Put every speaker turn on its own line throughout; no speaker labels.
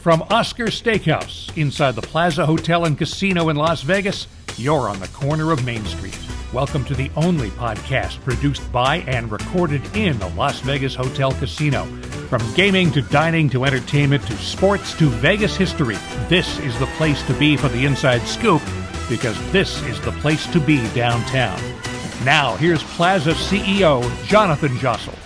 From Oscar Steakhouse inside the Plaza Hotel and Casino in Las Vegas, you're on the corner of Main Street. Welcome to the only podcast produced by and recorded in the Las Vegas Hotel Casino. From gaming to dining to entertainment to sports to Vegas history, this is the place to be for the inside scoop, because this is the place to be downtown. Now, here's Plaza CEO Jonathan Jossel.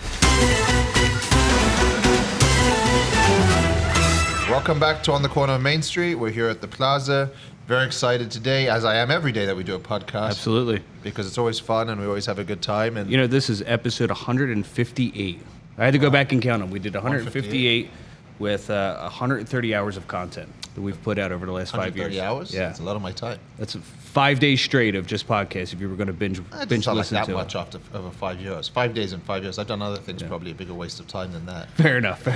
Welcome back to On the Corner of Main Street. We're here at the Plaza. Very excited today, as I am every day that we do a podcast.
Absolutely.
Because it's always fun and we always have a good time. And
you know, this is episode 158. I had to go back and count them. We did 158 with 130 hours of content that we've put out over the last 5 years.
130 hours?
Yeah.
That's a lot of my time.
That's 5 days straight of just podcasts if you were going to binge
It's
listen
not like that
to
much
it.
after over 5 years. 5 days in 5 years. I've done other things, probably a bigger waste of time than that.
Fair enough.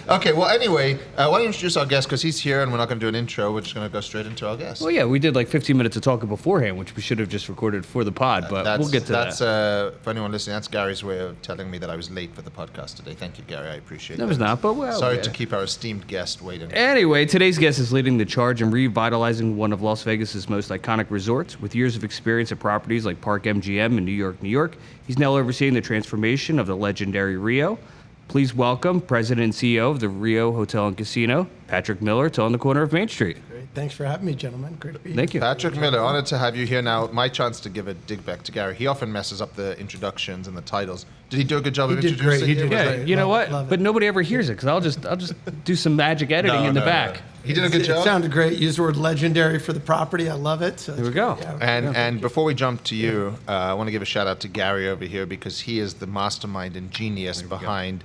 Okay, well, anyway, why don't you introduce our guest? Because he's here and we're not going to do an intro. We're just going to go straight into our guest.
Well, yeah, we did like 15 minutes of talking beforehand, which we should have just recorded for the pod, but we'll get to that.
For anyone listening, that's Gary's way of telling me that I was late for the podcast today. Thank you, Gary. I appreciate it.
No, it's not, but well.
Sorry
yeah.
to keep our esteemed guest waiting.
Anyway, today's guest is leading the charge in revitalizing one of Las Vegas's most iconic resorts. With years of experience at properties like Park MGM in New York, he's now overseeing the transformation of the legendary Rio. Please welcome President and CEO of the Rio Hotel and Casino, Patrick Miller, to On the Corner of Main Street.
Great. Thanks for having me, gentlemen. Great to be here.
Thank you.
Patrick Miller, honored to have you here. Now, my chance to give a dig back to Gary. He often messes up the introductions and the titles. Did he do a good job of
He did great.
introducing
He
you?
did
Yeah,
great.
you know
Love
what?
it.
But nobody ever hears it because I'll just do some magic editing in the back.
He did a good job.
It sounded great. Use the word legendary for the property. I love it. So
Here we go.
And before we jump to you, I want to give a shout out to Gary over here because he is the mastermind and genius behind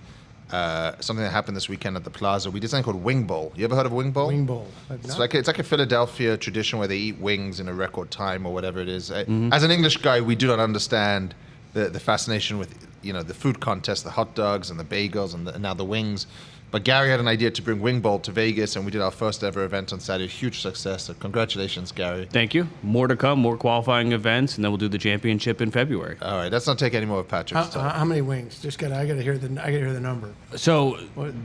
something that happened this weekend at the Plaza. We did something called Wing Bowl. You ever heard of Wing Bowl?
Wing Bowl.
It's like a Philadelphia tradition where they eat wings in a record time or whatever it is. As an English guy, we do not understand the fascination with the food contest, the hot dogs and the bagels and now the wings. But Gary had an idea to bring Wing Bowl to Vegas, and we did our first ever event on Saturday. Huge success. So congratulations, Gary.
Thank you. More to come, more qualifying events, and then we'll do the championship in February.
All right, let's not take any more of Patrick's time.
How many wings? I gotta hear the number.
So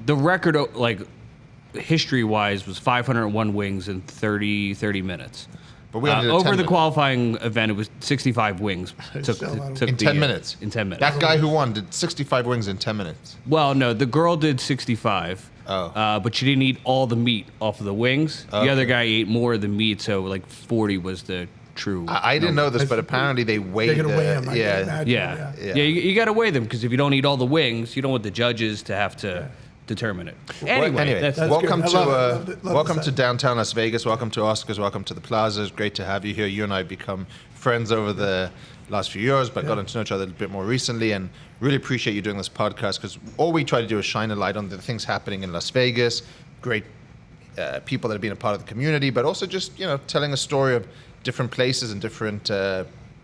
the record, like history-wise, was 501 wings in 30 minutes.
But we only did 10
over the
minutes.
qualifying event, it was 65 wings.
In 10 minutes.
In 10 minutes.
That guy who won did 65 wings in 10 minutes.
Well, no, the girl did 65.
Oh.
But she didn't eat all the meat off of the wings. The other guy ate more of the meat, so like 40 was the true.
I didn't know this, but apparently they weigh
They're gonna weigh them.
Yeah. You got to weigh them because if you don't eat all the wings, you don't want the judges to have to determine it. Anyway,
That's
welcome
good. Love
welcome
the
to downtown Las Vegas. Welcome to Oscars. Welcome to the Plaza. It's great to have you here. You and I have become friends over the last few years, but gotten to know each other a bit more recently, and really appreciate you doing this podcast because all we try to do is shine a light on the things happening in Las Vegas. Great people that have been a part of the community, but also just telling a story of different places and different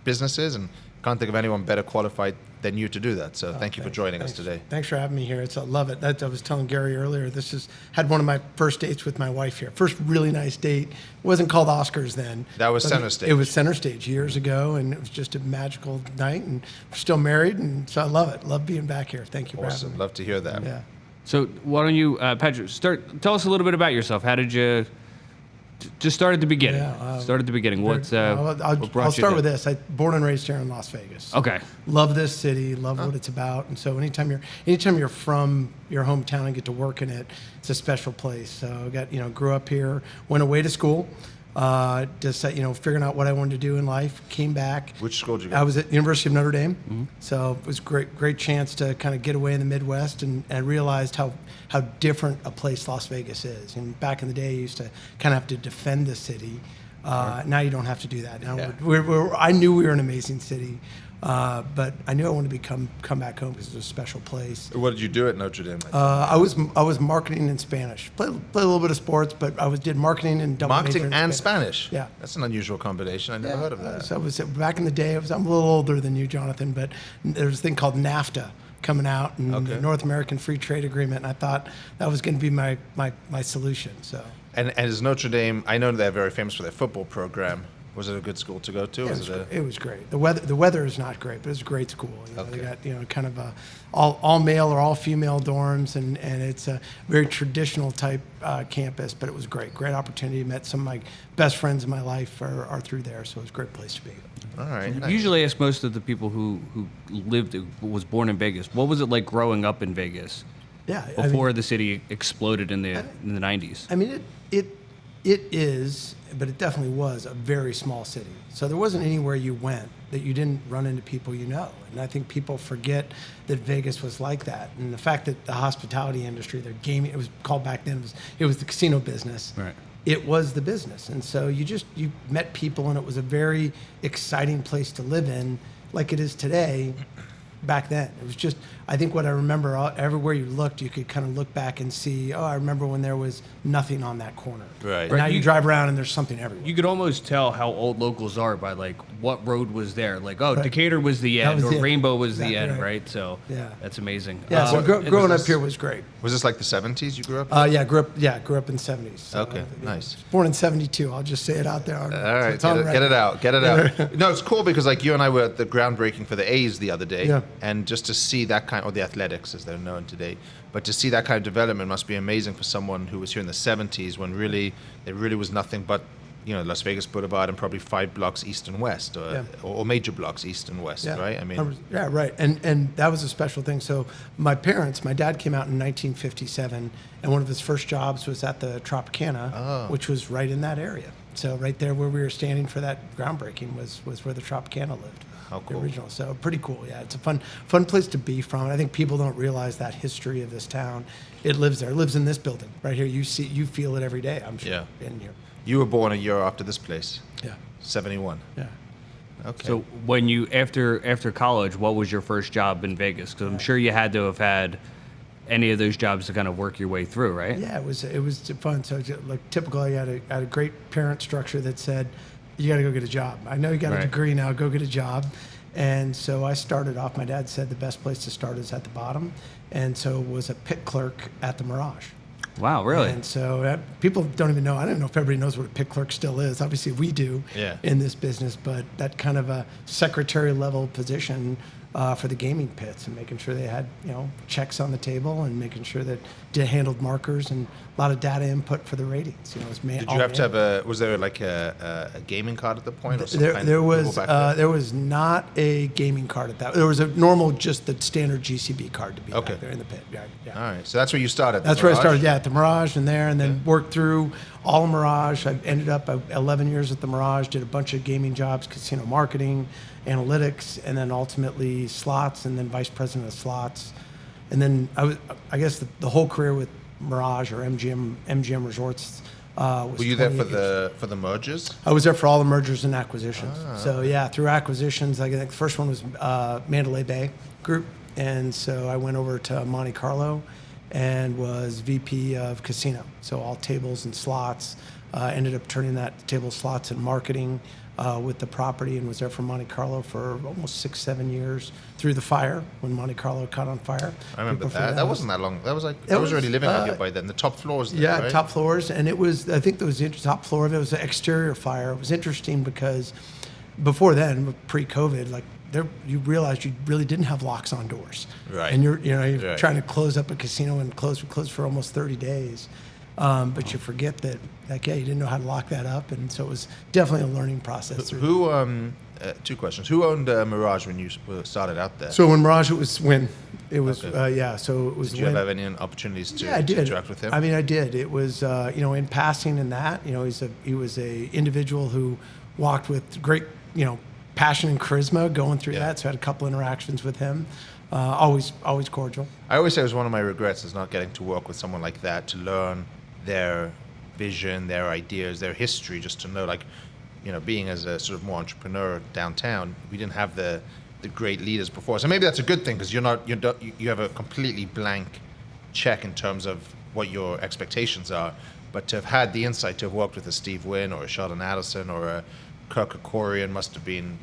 businesses, and can't think of anyone better qualified than you to do that. So thank you for joining us today.
Thanks for having me here. I love it. I was telling Gary earlier, had one of my first dates with my wife here. First really nice date. It wasn't called Oscars then.
That was Center Stage.
It was Center Stage years ago, and it was just a magical night, and we're still married, and so I love it. Love being back here. Thank you for having
Awesome.
me.
Love to hear that.
Yeah.
so why don't you, Patrick, tell us a little bit about yourself. How did you... Just start at the beginning. Start at the beginning.
I'll start with this. I born and raised here in Las Vegas.
Okay.
Love this city. Love what it's about. And so anytime you're from your hometown and get to work in it, it's a special place. So I grew up here, went away to school, just figuring out what I wanted to do in life. Came back.
Which school did you go?
I was at University of Notre Dame. Mm-hmm. So it was great chance to kind of get away in the Midwest, and I realized how different a place Las Vegas is. And back in the day, you used to kind of have to defend the city. Now you don't have to do that. Now I knew we were an amazing city, but I knew I wanted to come back home because it was a special place.
What did you do at Notre Dame?
I was marketing in Spanish. Played a little bit of sports, but did marketing and double major
Marketing
in
and Spanish.
Yeah,
that's an unusual combination. I never heard of that.
So back in the day. I'm a little older than you, Jonathan, but there's a thing called NAFTA coming out, and the North American Free Trade Agreement, and I thought that was going to be my solution. So.
And as Notre Dame, I know they're very famous for their football program. Was it a good school to go to?
It was great. The weather is not great, but it's a great school. They got kind of all male or all female dorms, and it's a very traditional type campus. But it was great opportunity. Met some of my best friends in my life are through there, so it was a great place to be.
All right.
I usually ask most of the people who was born in Vegas, what was it like growing up in Vegas?
Yeah,
Before the city exploded in the 90s.
I mean, it is, but it definitely was a very small city. So there wasn't anywhere you went that you didn't run into people you know. And I think people forget that Vegas was like that. And the fact that the hospitality industry, their gaming, it was called back then, it was the casino business.
Right.
It was the business. And so you met people, and it was a very exciting place to live in, like it is today. Back then, it was just, I think what I remember, everywhere you looked, you could kind of look back and see, I remember when there was nothing on that corner.
Right.
And now you drive around and there's something everywhere.
You could almost tell how old locals are by like what road was there. Like, Decatur was the end, or Rainbow was the end, right? So that's amazing.
Yeah, so growing up here was great.
Was this like the 70s you grew up in?
Yeah, grew up in the 70s. So,
Okay, nice.
Born in 72, I'll just say it out there.
All right, get it out. No, it's cool because like you and I were at the groundbreaking for the A's the other day, and just to see that kind, or the Athletics as they're known today, but to see that kind of development must be amazing for someone who was here in the 70s when there really was nothing but Las Vegas Boulevard and probably 5 blocks east and west, or major blocks east and west, right? I mean,
right. And that was a special thing. So my dad came out in 1957, and one of his first jobs was at the Tropicana, which was right in that area. So right there where we were standing for that groundbreaking was where the Tropicana lived.
How cool.
The original. So pretty cool. Yeah, it's a fun place to be from. And I think people don't realize that history of this town. It lives there. It lives in this building right here. You feel it every day, I'm sure.
Yeah.
In here.
You were born a year after this place.
Yeah.
71.
Yeah.
Okay. So when you after college, what was your first job in Vegas? Because I'm sure you had to have had any of those jobs to kind of work your way through, right?
Yeah, it was fun. So like typically, I had a great parent structure that said, you got to go get a job. I know you got a degree now, go get a job. And so I started off, my dad said the best place to start is at the bottom. And so was a pit clerk at the Mirage.
Wow, really?
And so people don't even know, I don't know if everybody knows what a pit clerk still is. Obviously we do in this business, but that kind of a secretary level position for the gaming pits, and making sure they had checks on the table, and making sure that they handled markers, and a lot of data input for the ratings. Did
you have to have was there like a gaming card at the point, or something?
There was not a gaming card at that. There was a normal, just the standard GCB card to be back there in the pit. Yeah.
All right, so that's where you started.
That's where I started. Yeah, at the Mirage, and then worked through all of Mirage. I ended up 11 years at the Mirage. Did a bunch of gaming jobs, casino marketing, analytics, and then ultimately slots, and then vice president of slots. And then I guess the whole career with Mirage or MGM Resorts. Were
you there for the mergers?
I was there for all the mergers and acquisitions. So through acquisitions, I think the first one was Mandalay Bay Group, and so I went over to Monte Carlo and was VP of casino. So all tables and slots. Ended up turning that to table slots and marketing with the property, and was there for Monte Carlo for almost 6-7 years through the fire, when Monte Carlo caught on fire.
I remember that. That wasn't that long. That was I was already living out here by then. The top floors there, right?
Top floors. And it was, I think there was the top floor of it was an exterior fire. It was interesting because before then, pre-COVID, like you realized you really didn't have locks on doors.
Right.
And you're trying to close up a casino and close for almost 30 days. But you forget that, you didn't know how to lock that up, and so it was definitely a learning process.
Two questions. Who owned Mirage when you started out there?
So when Mirage, it was. So it was.
Did you have any opportunities to interact with him?
I mean, I did. It was, in passing and that, he was a individual who walked with great, passion and charisma going through that. So I had a couple interactions with him. Always cordial.
I always say it was one of my regrets is not getting to work with someone like that, to learn their vision, their ideas, their history, just to know, being as a sort of more entrepreneur downtown, we didn't have the great leaders before. So maybe that's a good thing, because you have a completely blank check in terms of what your expectations are. But to have had the insight to have worked with a Steve Wynn or a Sheldon Adelson or a Kirk Kerkorian must have been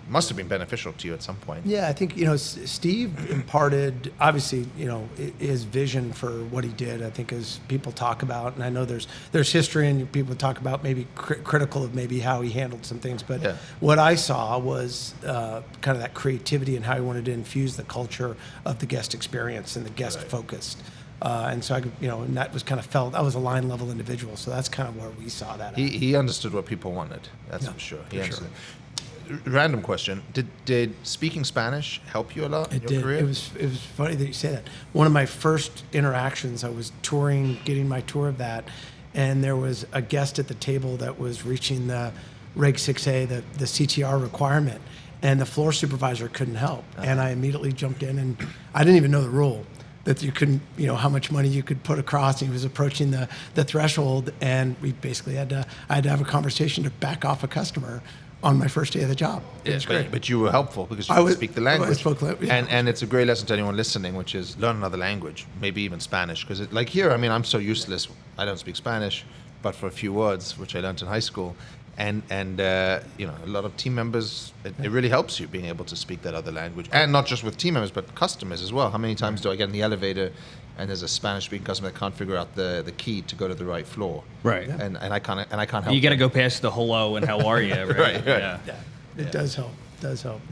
must have been beneficial to you at some point.
Yeah, I think, Steve imparted, obviously, his vision for what he did, I think, as people talk about, and I know there's history and people talk about maybe critical of maybe how he handled some things, but what I saw was kind of that creativity and how he wanted to infuse the culture of the guest experience and the guest focused. And so and that was kind of felt, I was a line level individual, so that's kind of where we saw that.
He understood what people wanted, that's for sure. He understood. Random question: Did speaking Spanish help you a lot in your career?
It was funny that you say that. One of my first interactions, I was touring, getting my tour of that, and there was a guest at the table that was reaching the Reg 6A, the CTR requirement, and the floor supervisor couldn't help. And I immediately jumped in, and I didn't even know the rule that you couldn't, how much money you could put across. And he was approaching the threshold, and we basically I had to have a conversation to back off a customer on my first day of the job. It was great.
But you were helpful because you could speak the language.
I spoke,
and it's a great lesson to anyone listening, which is learn another language, maybe even Spanish. Because like here, I'm so useless. I don't speak Spanish, but for a few words, which I learned in high school. And a lot of team members, it really helps you being able to speak that other language. And not just with team members, but customers as well. How many times do I get in the elevator and there's a Spanish-speaking customer that can't figure out the key to go to the right floor?
Right.
Yeah. And I can't help.
You got to go past the hello and how are you, right?
Right.
Yeah.
It does help.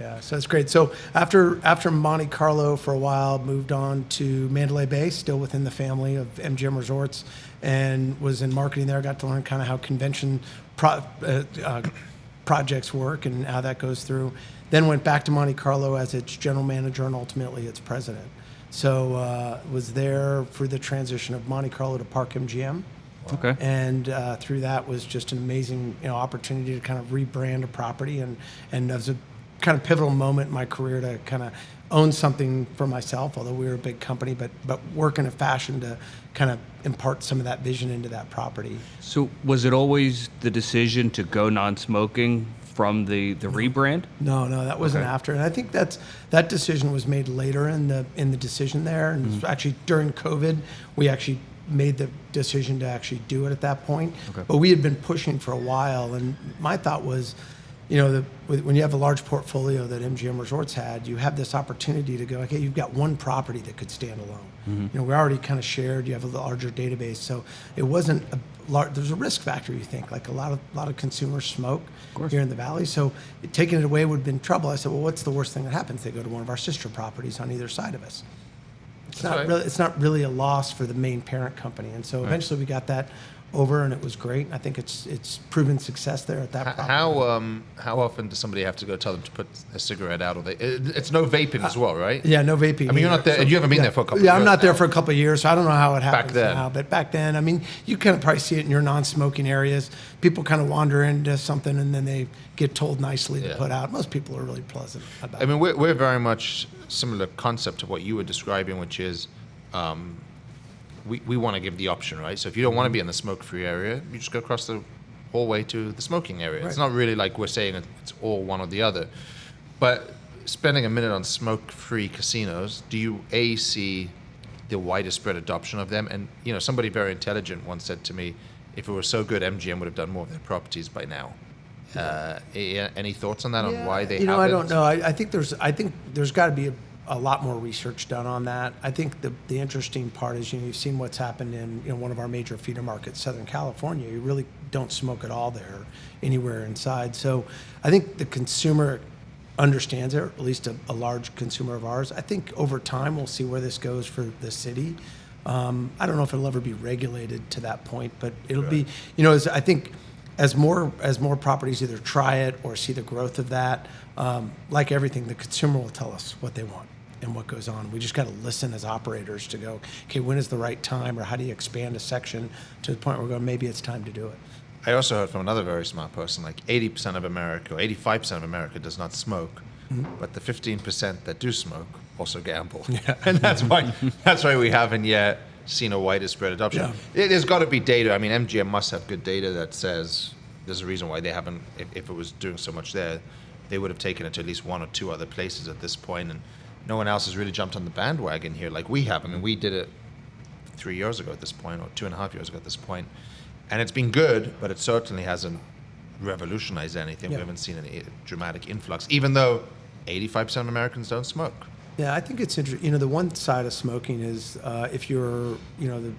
Yeah. So it's great. So after Monte Carlo for a while, moved on to Mandalay Bay, still within the family of MGM Resorts, and was in marketing there. Got to learn kind of how convention projects work and how that goes through. Then went back to Monte Carlo as its general manager and ultimately its president. So was there for the transition of Monte Carlo to Park MGM.
Okay.
And through that was just an amazing opportunity to kind of rebrand a property, and it was a kind of pivotal moment in my career to kind of own something for myself, although we were a big company, but work in a fashion to kind of impart some of that vision into that property.
So was it always the decision to go non-smoking from the rebrand?
No, that wasn't after. And I think that decision was made later in the decision there. And actually during COVID, we actually made the decision to actually do it at that point. Okay. But we had been pushing for a while, and my thought was, when you have a large portfolio that MGM Resorts had, you have this opportunity to go, okay, you've got one property that could stand alone. Mm-hmm. We already kind of shared, you have a larger database, so it wasn't there's a risk factor, you think, like a lot of consumers smoke here in the Valley, so taking it away would have been trouble. I said, well, what's the worst thing that happens? They go to one of our sister properties on either side of us. It's not really a loss for the main parent company, and so eventually we got that over, and it was great. I think it's proven success there at that property.
How often does somebody have to go tell them to put a cigarette out? Or it's no vaping as well, right?
Yeah, no vaping.
I mean, you're not there. So, you haven't been there for a couple of years.
Yeah, I'm not there for a couple of years, so I don't know how it happens
back then.
now. But back then, I mean, you kind of probably see it in your non-smoking areas. People kind of wander into something, and then they get told nicely to put out. Most people are really pleasant about it.
I mean, we're very much similar concept to what you were describing, which is we want to give the option, right? So if you don't want to be in the smoke-free area, you just go across the hallway to the smoking area. Right. It's not really like we're saying it's all one or the other. But spending a minute on smoke-free casinos, do you see the widest spread adoption of them? And somebody very intelligent once said to me, if it were so good, MGM would have done more of their properties by now. Any thoughts on that? On why they haven't?
I don't know. I think there's got to be a lot more research done on that. I think the interesting part is, you've seen what's happened in one of our major feeder markets, Southern California. You really don't smoke at all there, anywhere inside. So I think the consumer understands it, or at least a large consumer of ours. I think over time we'll see where this goes for the city. I don't know if it'll ever be regulated to that point, but it'll be, I think as more properties either try it or see the growth of that, like everything, the consumer will tell us what they want and what goes on. We just got to listen as operators to go, okay, when is the right time, or how do you expand a section to the point where we're going, maybe it's time to do it.
I also heard from another very smart person, like 80% of America, or 85% of America does not smoke, but the 15% that do smoke also gamble. Yeah. And that's why we haven't yet seen a wider spread adoption. Yeah. There's got to be data. I mean, MGM must have good data that says there's a reason why they haven't, if it was doing so much there, they would have taken it to at least one or two other places at this point, and no one else has really jumped on the bandwagon here like we have. I mean, we did it 3 years ago at this point, or 2.5 years ago at this point, and it's been good, but it certainly hasn't revolutionize anything.
Yeah.
We haven't seen any dramatic influx, even though 85% of Americans don't smoke.
Yeah, I think it's interesting. The one side of smoking is if you're,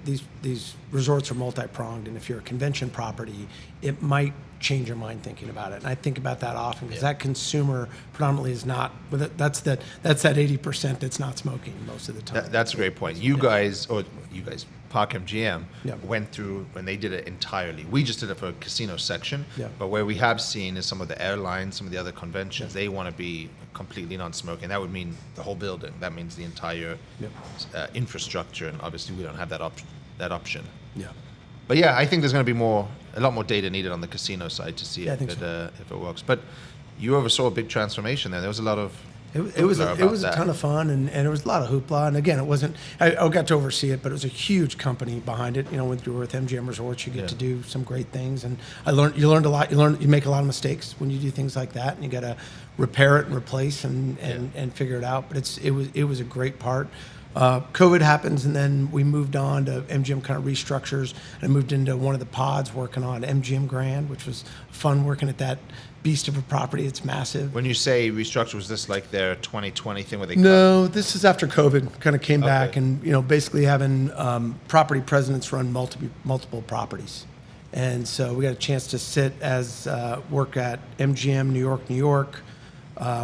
these resorts are multi-pronged, and if you're a convention property, it might change your mind thinking about it. And I think about that often because that consumer predominantly is not. That's that 80% that's not smoking most of the time.
That's a great point. You guys, Park MGM,
Yeah.
went through when they did it entirely. We just did it for a casino section,
Yeah.
but where we have seen is some of the airlines, some of the other conventions, they want to be completely non-smoking. That would mean the whole building. That means the entire infrastructure, and obviously we don't have that option.
Yeah.
But yeah, I think there's going to be a lot more data needed on the casino side to see
Yeah, I
if
think
it works. But you oversaw a big transformation there. There was a lot of
It was a ton of fun, and there was a lot of hoopla. And again, it wasn't. I got to oversee it, but it was a huge company behind it. When you're with MGM Resorts, you get to do some great things, and you learned a lot. You make a lot of mistakes when you do things like that, and you got to repair it and replace and figure it out. But it was a great part. COVID happens, and then we moved on to MGM kind of restructures, and I moved into one of the pods working on MGM Grand, which was fun working at that beast of a property. It's massive.
When you say restructure, was this like their 2020 thing where they
No, this is after COVID kind of came back, and basically having property presidents run multiple properties. And so we got a chance to sit as work at MGM New York,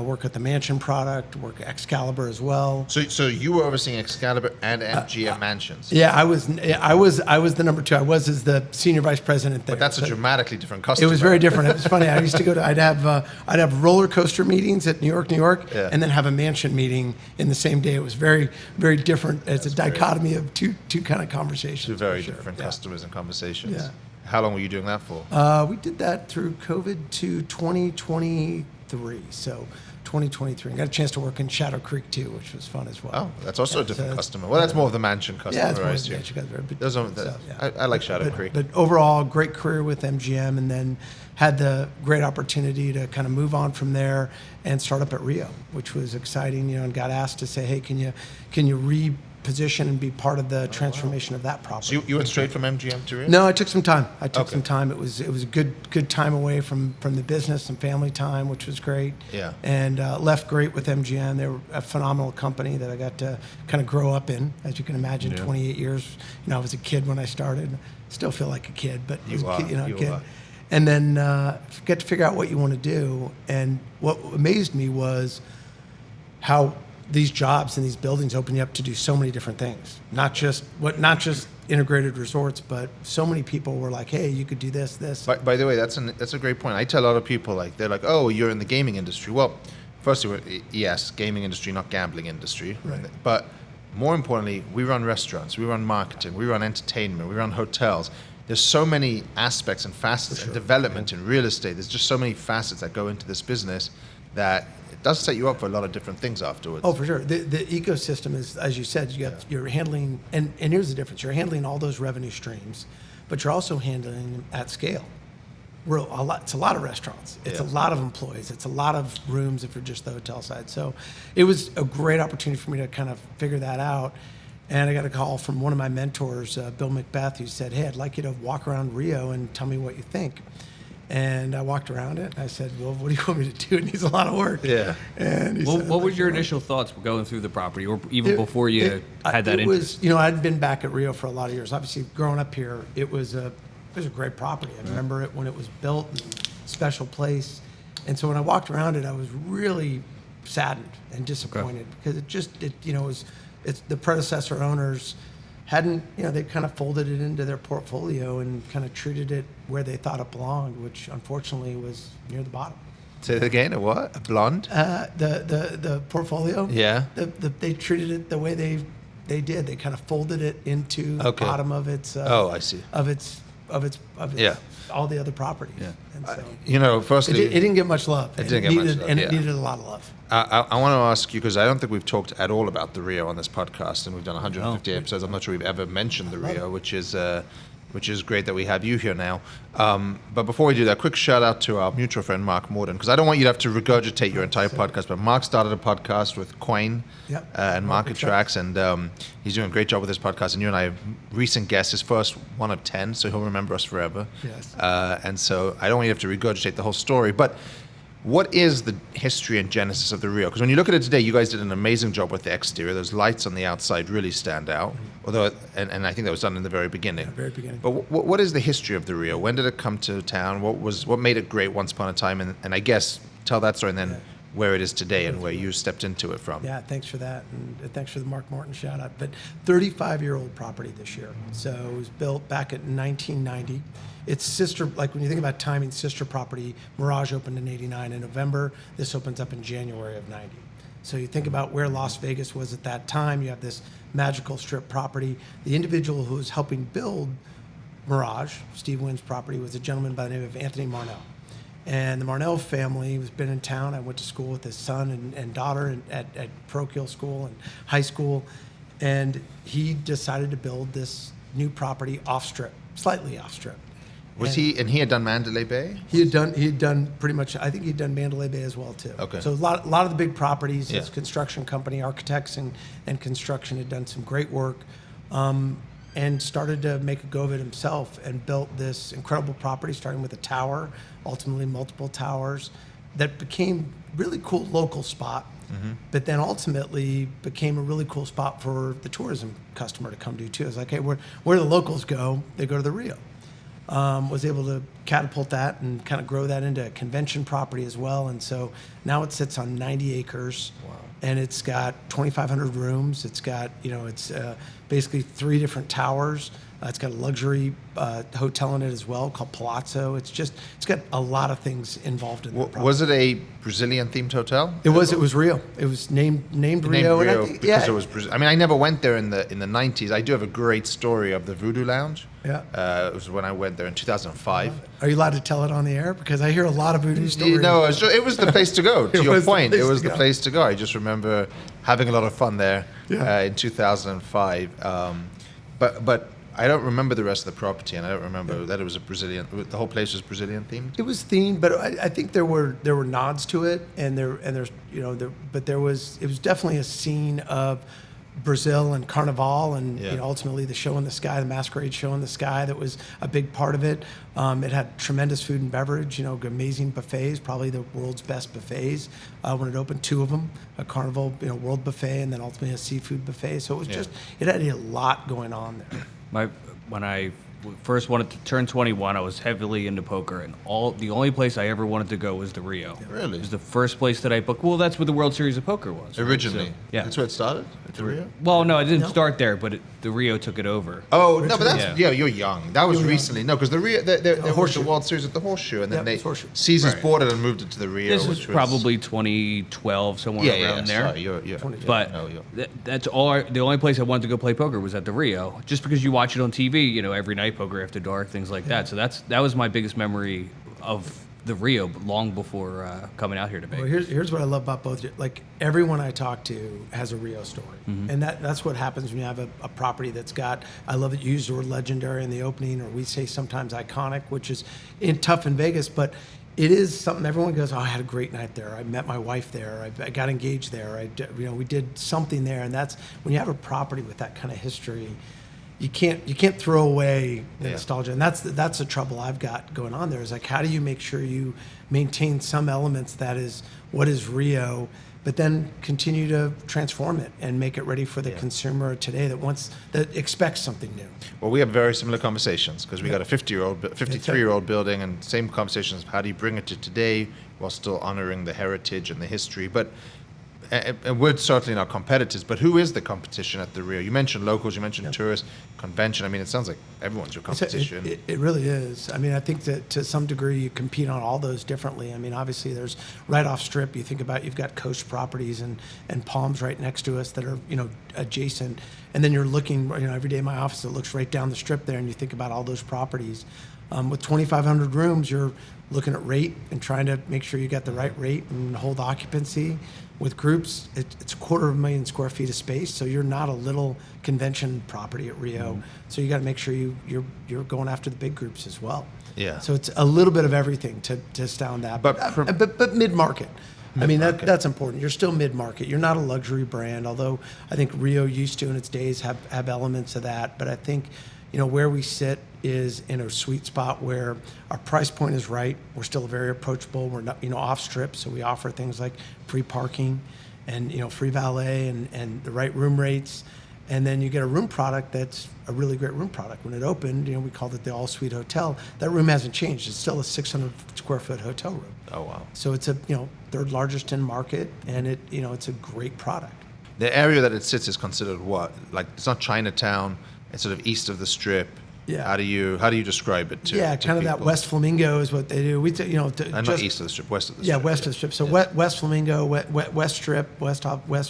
work at the Mansion product, work at Excalibur as well.
So you were overseeing Excalibur and MGM Mansions.
Yeah, I was the number 2. I was as the senior vice president there.
But that's a dramatically different customer.
It was very different. It was funny. I used to go to. I'd have roller coaster meetings at New York, and then have a Mansion meeting in the same day. It was very, very different. It's a dichotomy of two kind of conversations.
Two very different customers and conversations.
Yeah.
How long were you doing that for?
We did that through COVID to 2023. So 2023. I got a chance to work in Shadow Creek too, which was fun as well.
Oh, that's also a different customer. Well, that's more of the Mansion customer.
Yeah, it's more
I
of the
assume.
Mansion customer. But,
Those are, I like Shadow Creek.
But overall, great career with MGM, and then had the great opportunity to kind of move on from there and start up at Rio, which was exciting. And got asked to say, hey, can you reposition and be part of the transformation of that property?
So you went straight from MGM to Rio?
No, I took some time. Some time. It was a good time away from the business and family time, which was great.
Yeah.
And left great with MGM. They were a phenomenal company that I got to kind of grow up in. As you can imagine, 28 years. I was a kid when I started. Still feel like a kid, but
You
a kid.
are.
And then get to figure out what you want to do. And what amazed me was how these jobs and these buildings open you up to do so many different things. Not just integrated resorts, but so many people were like, "Hey, you could do this."
By the way, that's a great point. I tell a lot of people, they're like, "Oh, you're in the gaming industry." Well, firstly, yes, gaming industry, not gambling industry.
Right.
But more importantly, we run restaurants, we run marketing, we run entertainment, we run hotels. There's so many aspects and facets and development in real estate. There's just so many facets that go into this business that it does set you up for a lot of different things afterwards.
Oh, for sure. The ecosystem is, as you said, you're handling, and here's the difference. You're handling all those revenue streams, but you're also handling them at scale. It's a lot of restaurants. It's a lot of employees. It's a lot of rooms if you're just the hotel side. So it was a great opportunity for me to kind of figure that out. And I got a call from one of my mentors, Bill Macbeth, who said, "Hey, I'd like you to walk around Rio and tell me what you think." And I walked around it. And I said, "Well, what do you want me to do? It needs a lot of work."
Yeah.
And he said,
What was your initial thoughts going through the property, or even before you had that interest?
I'd been back at Rio for a lot of years. Obviously, growing up here, it was a great property. I remember it when it was built, special place. And so when I walked around it, I was really saddened and disappointed because it's the predecessor owners hadn't, they kind of folded it into their portfolio and kind of treated it where they thought it belonged, which unfortunately was near the bottom.
Say it again, a what? A blonde?
The portfolio.
Yeah.
They treated it the way they did. They kind of folded it into the bottom of its.
I see.
Of its all the other properties.
Yeah.
And so
firstly,
it didn't get much love.
It didn't get much love,
and it needed a lot of love.
I want to ask you, because I don't think we've talked at all about the Rio on this podcast, and we've done 150 episodes. I'm not sure we've ever mentioned the Rio, which is which is great that we have you here now. But before we do that, quick shout out to our mutual friend Mark Morden, because I don't want you to have to regurgitate your entire podcast, but Mark started a podcast with Coin and Market Tracks, and he's doing a great job with this podcast. And you and I are recent guests, his first one of 10, so he'll remember us forever.
Yes.
And so I don't want you to have to regurgitate the whole story, but what is the history and genesis of the Rio? Because when you look at it today, you guys did an amazing job with the exterior. Those lights on the outside really stand out. Although, and I think that was done in the very beginning.
Very beginning.
But what is the history of the Rio? When did it come to town? What made it great once upon a time? And I guess tell that story and then where it is today and where you stepped into it from.
Yeah, thanks for that, and thanks for the Mark Morton shout out. But 35-year-old property this year. So it was built back in 1990. Its sister, like when you think about timing, sister property, Mirage opened in 89 in November. This opens up in January of 90. So you think about where Las Vegas was at that time. You have this magical strip property. The individual who was helping build Mirage, Steve Wynn's property, was a gentleman by the name of Anthony Marnell. And the Marnell family has been in town. I went to school with his son and daughter at parochial school and high school. And he decided to build this new property off strip, slightly off strip.
He had done Mandalay Bay?
He had done pretty much, I think he'd done Mandalay Bay as well too.
Okay.
So a lot of the big properties, his construction company, architects and construction had done some great work, and started to make a go of it himself and built this incredible property, starting with a tower, ultimately multiple towers, that became really cool local spot, but then ultimately became a really cool spot for the tourism customer to come to too. It's like, hey, where the locals go, they go to the Rio. Was able to catapult that and kind of grow that into a convention property as well. And so now it sits on 90 acres. Wow. And it's got 2,500 rooms. It's got, it's basically 3 different towers. It's got a luxury hotel in it as well called Palazzo. It's got a lot of things involved in that property.
Was it a Brazilian themed hotel?
It was Rio. It was named Rio.
Because it was Brazil. I mean, I never went there in the 90s. I do have a great story of the Voodoo Lounge. Yeah. It was when I went there in 2005.
Are you allowed to tell it on the air? Because I hear a lot of voodoo stories.
No, it was the place to go. To your point, it was the place to go. I just remember having a lot of fun there in 2005. But I don't remember the rest of the property, and I don't remember that it was the whole place was Brazilian themed.
It was themed, but I think there were nods to it, and it was definitely a scene of Brazil and Carnival, and ultimately the show in the sky, the masquerade show in the sky, that was a big part of it. It had tremendous food and beverage, amazing buffets, probably the world's best buffets when it opened, 2 of them, a Carnival world buffet, and then ultimately a seafood buffet. So it was it had a lot going on there.
When I first wanted to turn 21, I was heavily into poker, and the only place I ever wanted to go was the Rio.
Really?
It was the first place that I booked. Well, that's where the World Series of Poker was. Right?
Originally.
So, yeah.
That's where it started? At the Rio?
Well, no, it didn't start there, but the Rio took it over.
Oh, no, but that's, you're young. That was recently. No, because the Rio, there was the World Series at the Horseshoe, and then Caesars bought it and moved it to the Rio.
This was probably 2012, somewhere around there.
Sorry,
but that's all. The only place I wanted to go play poker was at the Rio, just because you watch it on TV, every night, Poker After Dark, things like that. So that was my biggest memory of the Rio, long before coming out here to Vegas.
Well, here's what I love about both. Like, everyone I talk to has a Rio story, and that's what happens when you have a property that's got. I love that you use the word legendary in the opening, or we say sometimes iconic, which is tough in Vegas, but it is something everyone goes, oh, I had a great night there. I met my wife there. I got engaged there. We did something there, and that's when you have a property with that kind of history. You can't throw away the nostalgia, and that's the trouble I've got going on there. Is like, how do you make sure you maintain some elements that is what is Rio, but then continue to transform it and make it ready for the consumer today that expects something new.
Well, we have very similar conversations because we got a 53-year-old building, and same conversations. How do you bring it to today while still honoring the heritage and the history? But and we're certainly not competitors, but who is the competition at the Rio? You mentioned locals, you mentioned tourists, convention. I mean, it sounds like everyone's your competition.
It really is. I mean, I think that to some degree you compete on all those differently. I mean, obviously there's right off strip. You think about, you've got coast properties and Palms right next to us that are, adjacent. And then you're looking, every day in my office, it looks right down the strip there, and you think about all those properties. With 2,500 rooms, you're looking at rate and trying to make sure you get the right rate and hold occupancy. With groups, it's 250,000 square feet of space, so you're not a little convention property at Rio. So you got to make sure you're going after the big groups as well.
Yeah.
So it's a little bit of everything to astound that, but mid-market. I mean, that's important. You're still mid-market. You're not a luxury brand, although I think Rio used to in its days have elements of that. But I think, where we sit is in a sweet spot where our price point is right. We're still very approachable. We're not, off strip, so we offer things like free parking and, free valet and the right room rates. And then you get a room product that's a really great room product. When it opened, we called it the all-suite hotel. That room hasn't changed. It's still a 600 square foot hotel room.
Oh, wow.
So it's a, third largest in market, and it's a great product.
The area that it sits is considered what? Like, it's not Chinatown. It's sort of east of the Strip.
Yeah.
How do you describe it to
kind of
people?
that West Flamingo is what they do. We
not east of the Strip, west of the Strip.
Yeah, west of the Strip. So West Flamingo, West Strip, West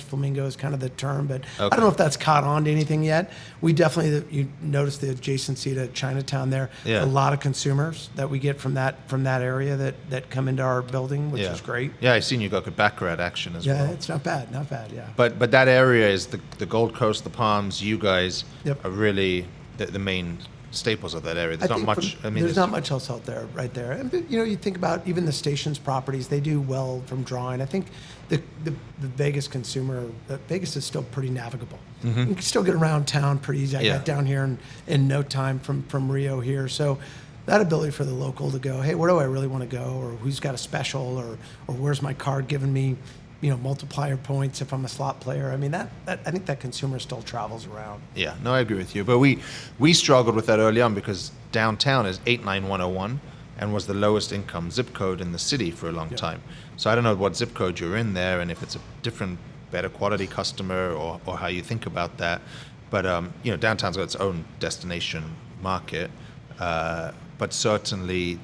Flamingo is kind of the term, but I don't know if that's caught on to anything yet. We definitely, you notice the adjacency to Chinatown there.
Yeah.
A lot of consumers that we get from that area that come into our building, which is great.
Yeah, I've seen you got good baccarat action as well.
Yeah, it's not bad, yeah.
But that area is the Gold Coast, the Palms. You guys are really the main staples of that area. There's not much.
There's not much else out there, right there. And you think about even the stations properties; they do well from drawing. I think the Vegas consumer, Vegas is still pretty navigable. You can still get around town pretty easy. I got down here in no time from Rio here, so that ability for the local to go, hey, where do I really want to go, or who's got a special, or where's my card giving me, multiplier points if I'm a slot player. I mean, that I think that consumer still travels around.
Yeah, no, I agree with you. But we struggled with that early on because downtown is 89101 and was the lowest income zip code in the city for a long time. So I don't know what zip code you're in there and if it's a different, better quality customer or how you think about that. But, downtown's got its own destination market. But certainly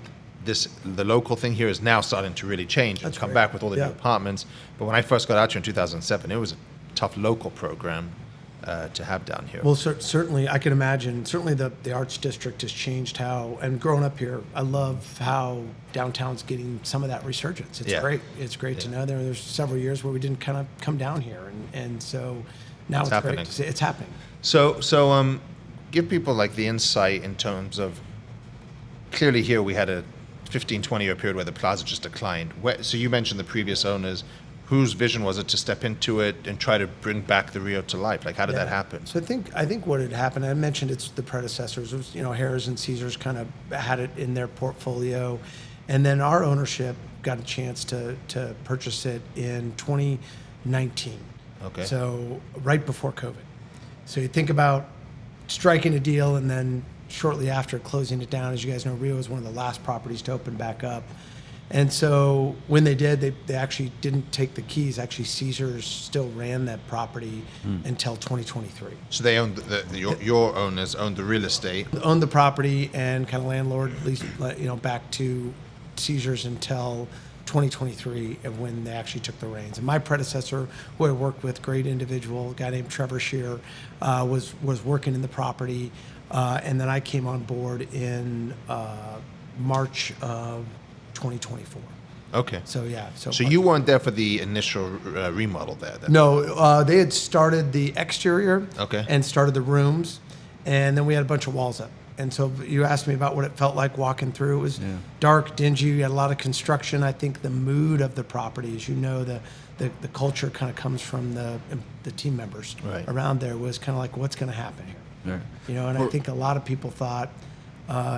the local thing here is now starting to really change and come back with all the new apartments. But when I first got out here in 2007, it was a tough local program to have down here.
Well, certainly, I can imagine. Certainly, the Arts District has changed how. And growing up here, I love how downtown's getting some of that resurgence. It's great. It's great to know. There's several years where we didn't kind of come down here, and so now it's great to see it's happening.
So give people like the insight in terms of clearly here we had a 15, 20-year period where the Plaza just declined. So you mentioned the previous owners. Whose vision was it to step into it and try to bring back the Rio to life? Like, how did that happen?
So I think what had happened, I mentioned it's the predecessors. It was, Harrah's and Caesars kind of had it in their portfolio. And then our ownership got a chance to purchase it in 2019.
Okay.
So right before COVID. So you think about striking a deal and then shortly after closing it down. As you guys know, Rio was one of the last properties to open back up. And so when they did, they actually didn't take the keys. Actually, Caesars still ran that property until 2023.
So they owned your owners owned the real estate,
owned the property, and kind of landlord leased, back to Caesars until 2023 of when they actually took the reins. And my predecessor, who I worked with, great individual, a guy named Trevor Shear, was working in the property, and then I came on board in March of 2024.
Okay.
So yeah.
So you weren't there for the initial remodel there, then?
No, they had started the exterior.
Okay.
And started the rooms, and then we had a bunch of walls up. And so you asked me about what it felt like walking through. It was dark, dingy. You had a lot of construction. I think the mood of the property, as you know, the culture kind of comes from the team members around there. Was kind of like, what's going to happen here? Right. And I think a lot of people thought,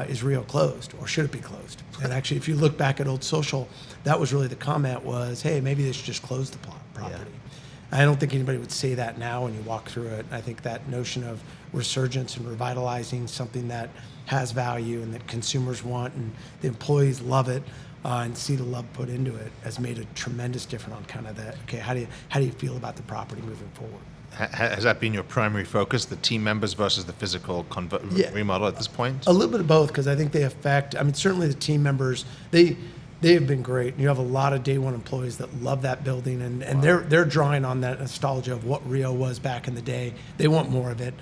is Rio closed, or should it be closed? And actually, if you look back at Old Social, that was really the comment was, hey, maybe they should just close the property. I don't think anybody would say that now when you walk through it. I think that notion of resurgence and revitalizing something that has value and that consumers want and the employees love it and see the love put into it has made a tremendous difference on kind of that. Okay, how do you feel about the property moving forward?
Has that been your primary focus, the team members versus the physical remodel at this point?
A little bit of both, because I think they affect, certainly the team members, they have been great. And you have a lot of day one employees that love that building, and they're drawing on that nostalgia of what Rio was back in the day. They want more of it.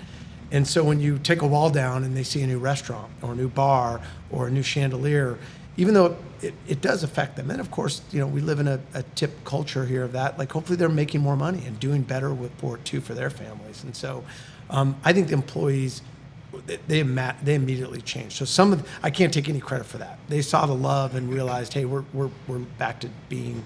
And so when you take a wall down and they see a new restaurant or a new bar or a new chandelier, even though it does affect them. And of course, you know, we live in a tip culture here of that. Like hopefully they're making more money and doing better for it too for their families. And so I think the employees, they immediately changed. So I can't take any credit for that. They saw the love and realized, hey, we're back to being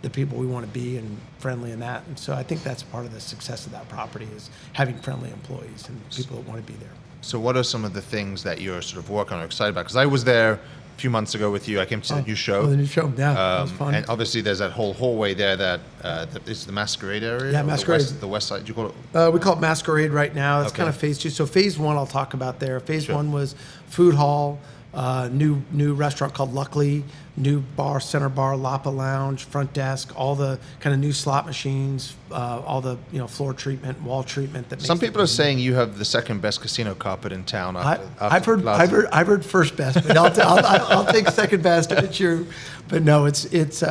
the people we want to be and friendly in that. And so I think that's part of the success of that property is having friendly employees and people that want to be there.
So what are some of the things that you're sort of working on or excited about? Because I was there a few months ago with you. I came to see the new show.
Oh, the new show, yeah, that was fun.
And obviously there's that whole hallway there that is the Masquerade area?
Yeah, Masquerade.
The west side, do you call it?
We call it Masquerade right now. It's
Okay.
kind of phase 2. So phase 1 I'll talk about there. Phase
Sure.
1 was food hall, new restaurant called Luckily, new bar, center bar, Lapa Lounge, front desk, all the kind of new slot machines, all the floor treatment, wall treatment. That
Some
makes
people are saying you have the second best casino carpet in town.
I've heard first best, but I'll take second best if it's you. But no, it's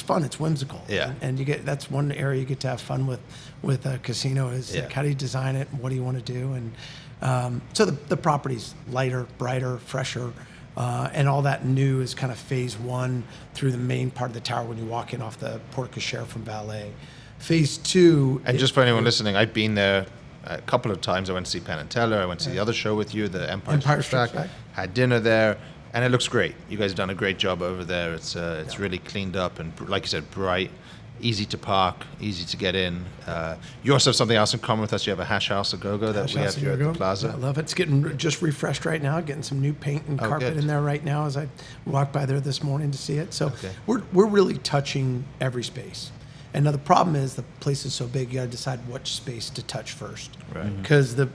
fun, it's whimsical.
Yeah.
And that's one area you get to have fun with a casino is like, how do you design it and what do you want to do? And so the property's lighter, brighter, fresher. And all that new is kind of phase 1 through the main part of the tower when you walk in off the porte cochere from Valet. Phase 2.
And just for anyone listening, I've been there a couple of times. I went to see Penn and Teller. I went to see the other show with you, the Empire Strikes Back. Had dinner there, and it looks great. You guys have done a great job over there. It's really cleaned up and, like you said, bright, easy to park, easy to get in. You also have something else in common with us. You have a Hash House a Go-Go that we have here at the Plaza.
I love it. It's getting just refreshed right now, getting some new paint and carpet in there right now as I walked by there this morning to see it. So we're really touching every space. And now the problem is the place is so big, you got to decide which space to touch first.
Right.
Because the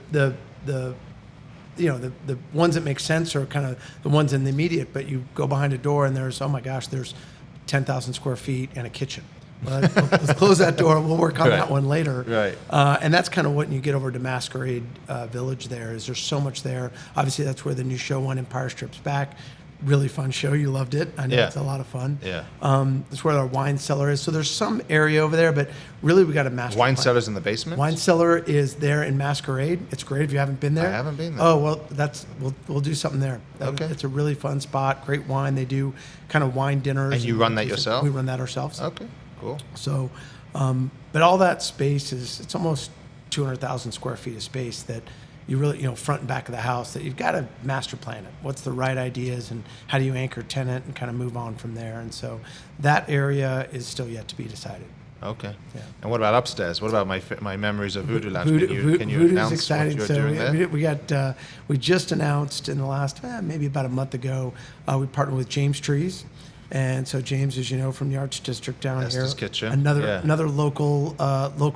ones that make sense are kind of the ones in the immediate, but you go behind a door and there's 10,000 square feet and a kitchen. Let's close that door. We'll work on that one later.
Right.
And that's kind of what you get over to Masquerade Village there is there's so much there. Obviously, that's where the new show went, Empire Strips Back. Really fun show. You loved it. I know it's a lot of fun.
Yeah.
That's where our wine cellar is. So there's some area over there, but really we got a master
Wine
plan.
cellar's in the basement?
Wine cellar is there in Masquerade. It's great if you haven't been there.
I haven't been there.
Oh, well, we'll do something there.
Okay.
It's a really fun spot. Great wine. They do kind of wine dinners.
And you run that yourself?
We run that ourselves.
Okay, cool.
So, but all that space it's almost 200,000 square feet of space that you really, front and back of the house that you've got to master plan it. What's the right ideas and how do you anchor tenant and kind of move on from there? And so that area is still yet to be decided.
Okay.
Yeah.
And what about upstairs? What about my memories of Voodoo Lounge? Can you
Voodoo's
announce
exciting.
what you're doing there?
We just announced in the last maybe about a month ago, we partnered with James Trees. And so James, as you know, from the Arts District down
Estes
here,
Kitchen.
another local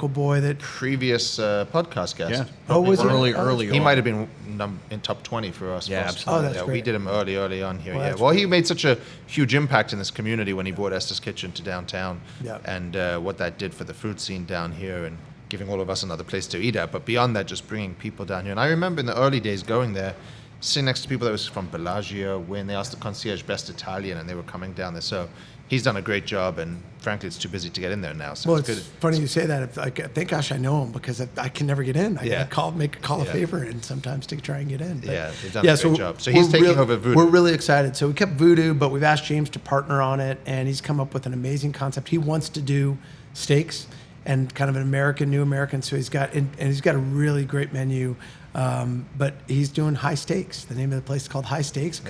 boy that
Previous podcast guest.
Yeah.
Oh, was it?
early.
He might have been in top 20 for us.
Yeah,
first.
absolutely.
Oh, that's
We
great.
did him early on here.
Well,
Yeah.
that's
Well, he made such a huge impact in this community when he brought Estes Kitchen to downtown,
Yeah.
and what that did for the food scene down here, and giving all of us another place to eat at. But beyond that, just bringing people down here. And I remember in the early days going there, sitting next to people that was from Bellagio, when they asked the concierge best Italian, and they were coming down there. So he's done a great job, and frankly, it's too busy to get in there now. So
Well,
it's
it's
good.
funny you say that. Thank gosh I know him because I can never get in. I
Yeah.
gotta make a call a
Yeah.
favor and sometimes to try and get in. But
Yeah, they've done a great job. So he's
we're
taking over Voodoo.
We're really excited. So we kept Voodoo, but we've asked James to partner on it, and he's come up with an amazing concept. He wants to do steaks and kind of an new American. So he's got a really great menu. But he's doing High Stakes. The name of the place is called High Stakes.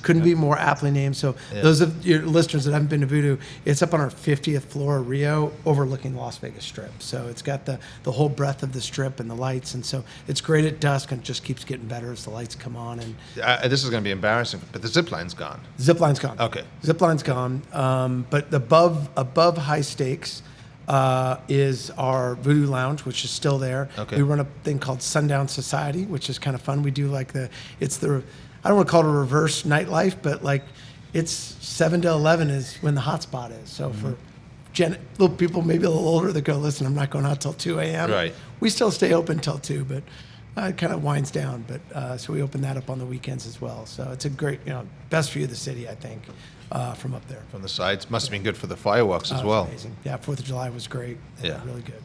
Couldn't be more aptly named. So those of your listeners that haven't been to Voodoo, it's up on our 50th floor of Rio, overlooking the Las Vegas Strip. So it's got the whole breadth of the Strip and the lights, and so it's great at dusk, and it just keeps getting better as the lights come on. And
This is going to be embarrassing, but the zip line's gone.
Zipline's gone.
Okay.
Zipline's gone. But above High Stakes is our Voodoo Lounge, which is still there.
Okay.
We run a thing called Sundown Society, which is kind of fun. We do like I don't want to call it a reverse nightlife, but like it's 7 to 11 is when the hotspot is. So for little people maybe a little older that go, listen, I'm not going out till 2 a.m.
Right.
We still stay open till 2, but it kind of winds down. But so we open that up on the weekends as well. So it's a great, best view of the city, I think, from up there.
From the sides. Must have been good for the fireworks as well.
Amazing. Yeah, 4th of July was great.
Yeah.
Really good.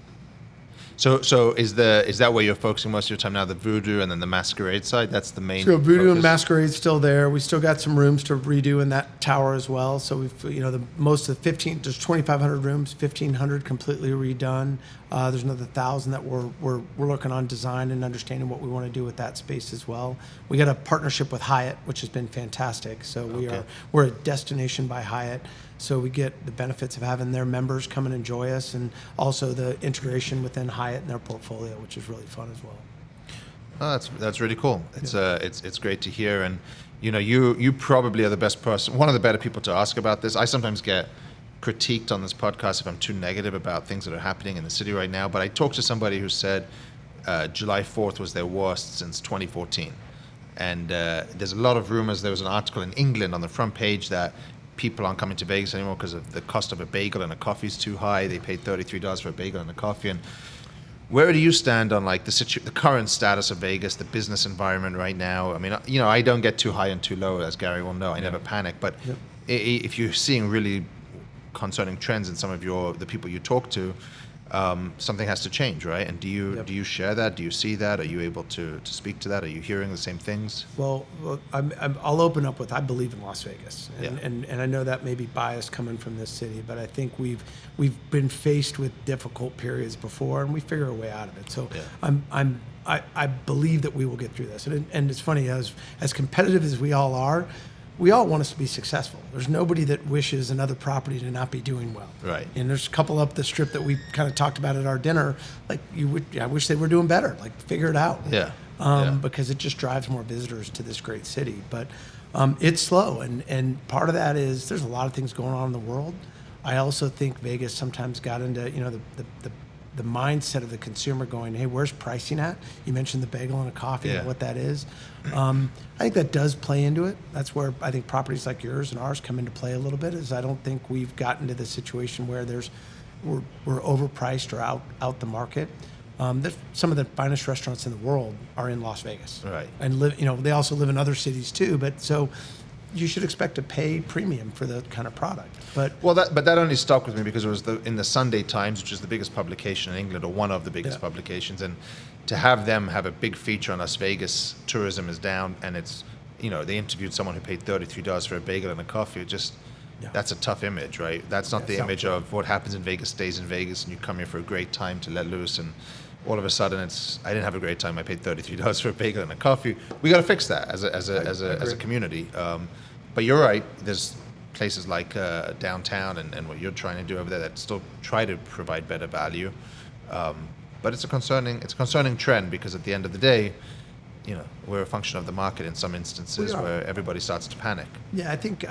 So is that where you're focusing most of your time now, the Voodoo and then the Masquerade side? That's the main.
So Voodoo
focus?
and Masquerade's still there. We still got some rooms to redo in that tower as well. So we've, most of the 15, there's 2,500 rooms, 1,500 completely redone. There's another 1,000 that we're working on design and understanding what we want to do with that space as well. We got a partnership with Hyatt, which has been fantastic. So we're a destination by Hyatt. So we get the benefits of having their members come and enjoy us, and also the integration within Hyatt and their portfolio, which is really fun as well.
Oh, that's really cool. It's great to hear, and you probably are the best person, one of the better people to ask about this. I sometimes get critiqued on this podcast if I'm too negative about things that are happening in the city right now. But I talked to somebody who said July 4th was their worst since 2014, and there's a lot of rumors. There was an article in England on the front page that people aren't coming to Vegas anymore because of the cost of a bagel and a coffee is too high. They paid $33 for a bagel and a coffee. And where do you stand on like the current status of Vegas, the business environment right now? I mean, I don't get too high and too low, as Gary will know. I never panic. But if you're seeing really concerning trends in some of the people you talk to, something has to change, right? And do you share that? Do you see that? Are you able to speak to that? Are you hearing the same things?
Well, I'll open up with, I believe in Las Vegas, and I know that may be biased coming from this city, but I think we've been faced with difficult periods before, and we figure a way out of it. So I believe that we will get through this, and it's funny, as competitive as we all are. We all want us to be successful. There's nobody that wishes another property to not be doing well.
Right.
And there's a couple up the strip that we kind of talked about at our dinner. Like, I wish they were doing better. Like, figure it out.
Yeah.
Because it just drives more visitors to this great city. But it's slow, and part of that is there's a lot of things going on in the world. I also think Vegas sometimes got into the mindset of the consumer going, hey, where's pricing at? You mentioned the bagel and a coffee and what that is. I think that does play into it. That's where I think properties like yours and ours come into play a little bit, is I don't think we've gotten to the situation where we're overpriced or out the market. Some of the finest restaurants in the world are in Las Vegas.
Right.
And they also live in other cities too, but so you should expect to pay premium for that kind of product. But
that only stuck with me because it was in the Sunday Times, which is the biggest publication in England, or one of the biggest publications, and to have them have a big feature on Las Vegas, tourism is down, and it's, they interviewed someone who paid $33 for a bagel and a coffee. That's a tough image, right? That's not the image of what happens in Vegas stays in Vegas, and you come here for a great time to let loose, and all of a sudden I didn't have a great time. I paid $33 for a bagel and a coffee. We got to fix that as a community. But you're right. There's places like downtown and what you're trying to do over there that still try to provide better value. But it's a concerning trend, because at the end of the day, we're a function of the market in some instances where everybody starts to panic.
Yeah, I think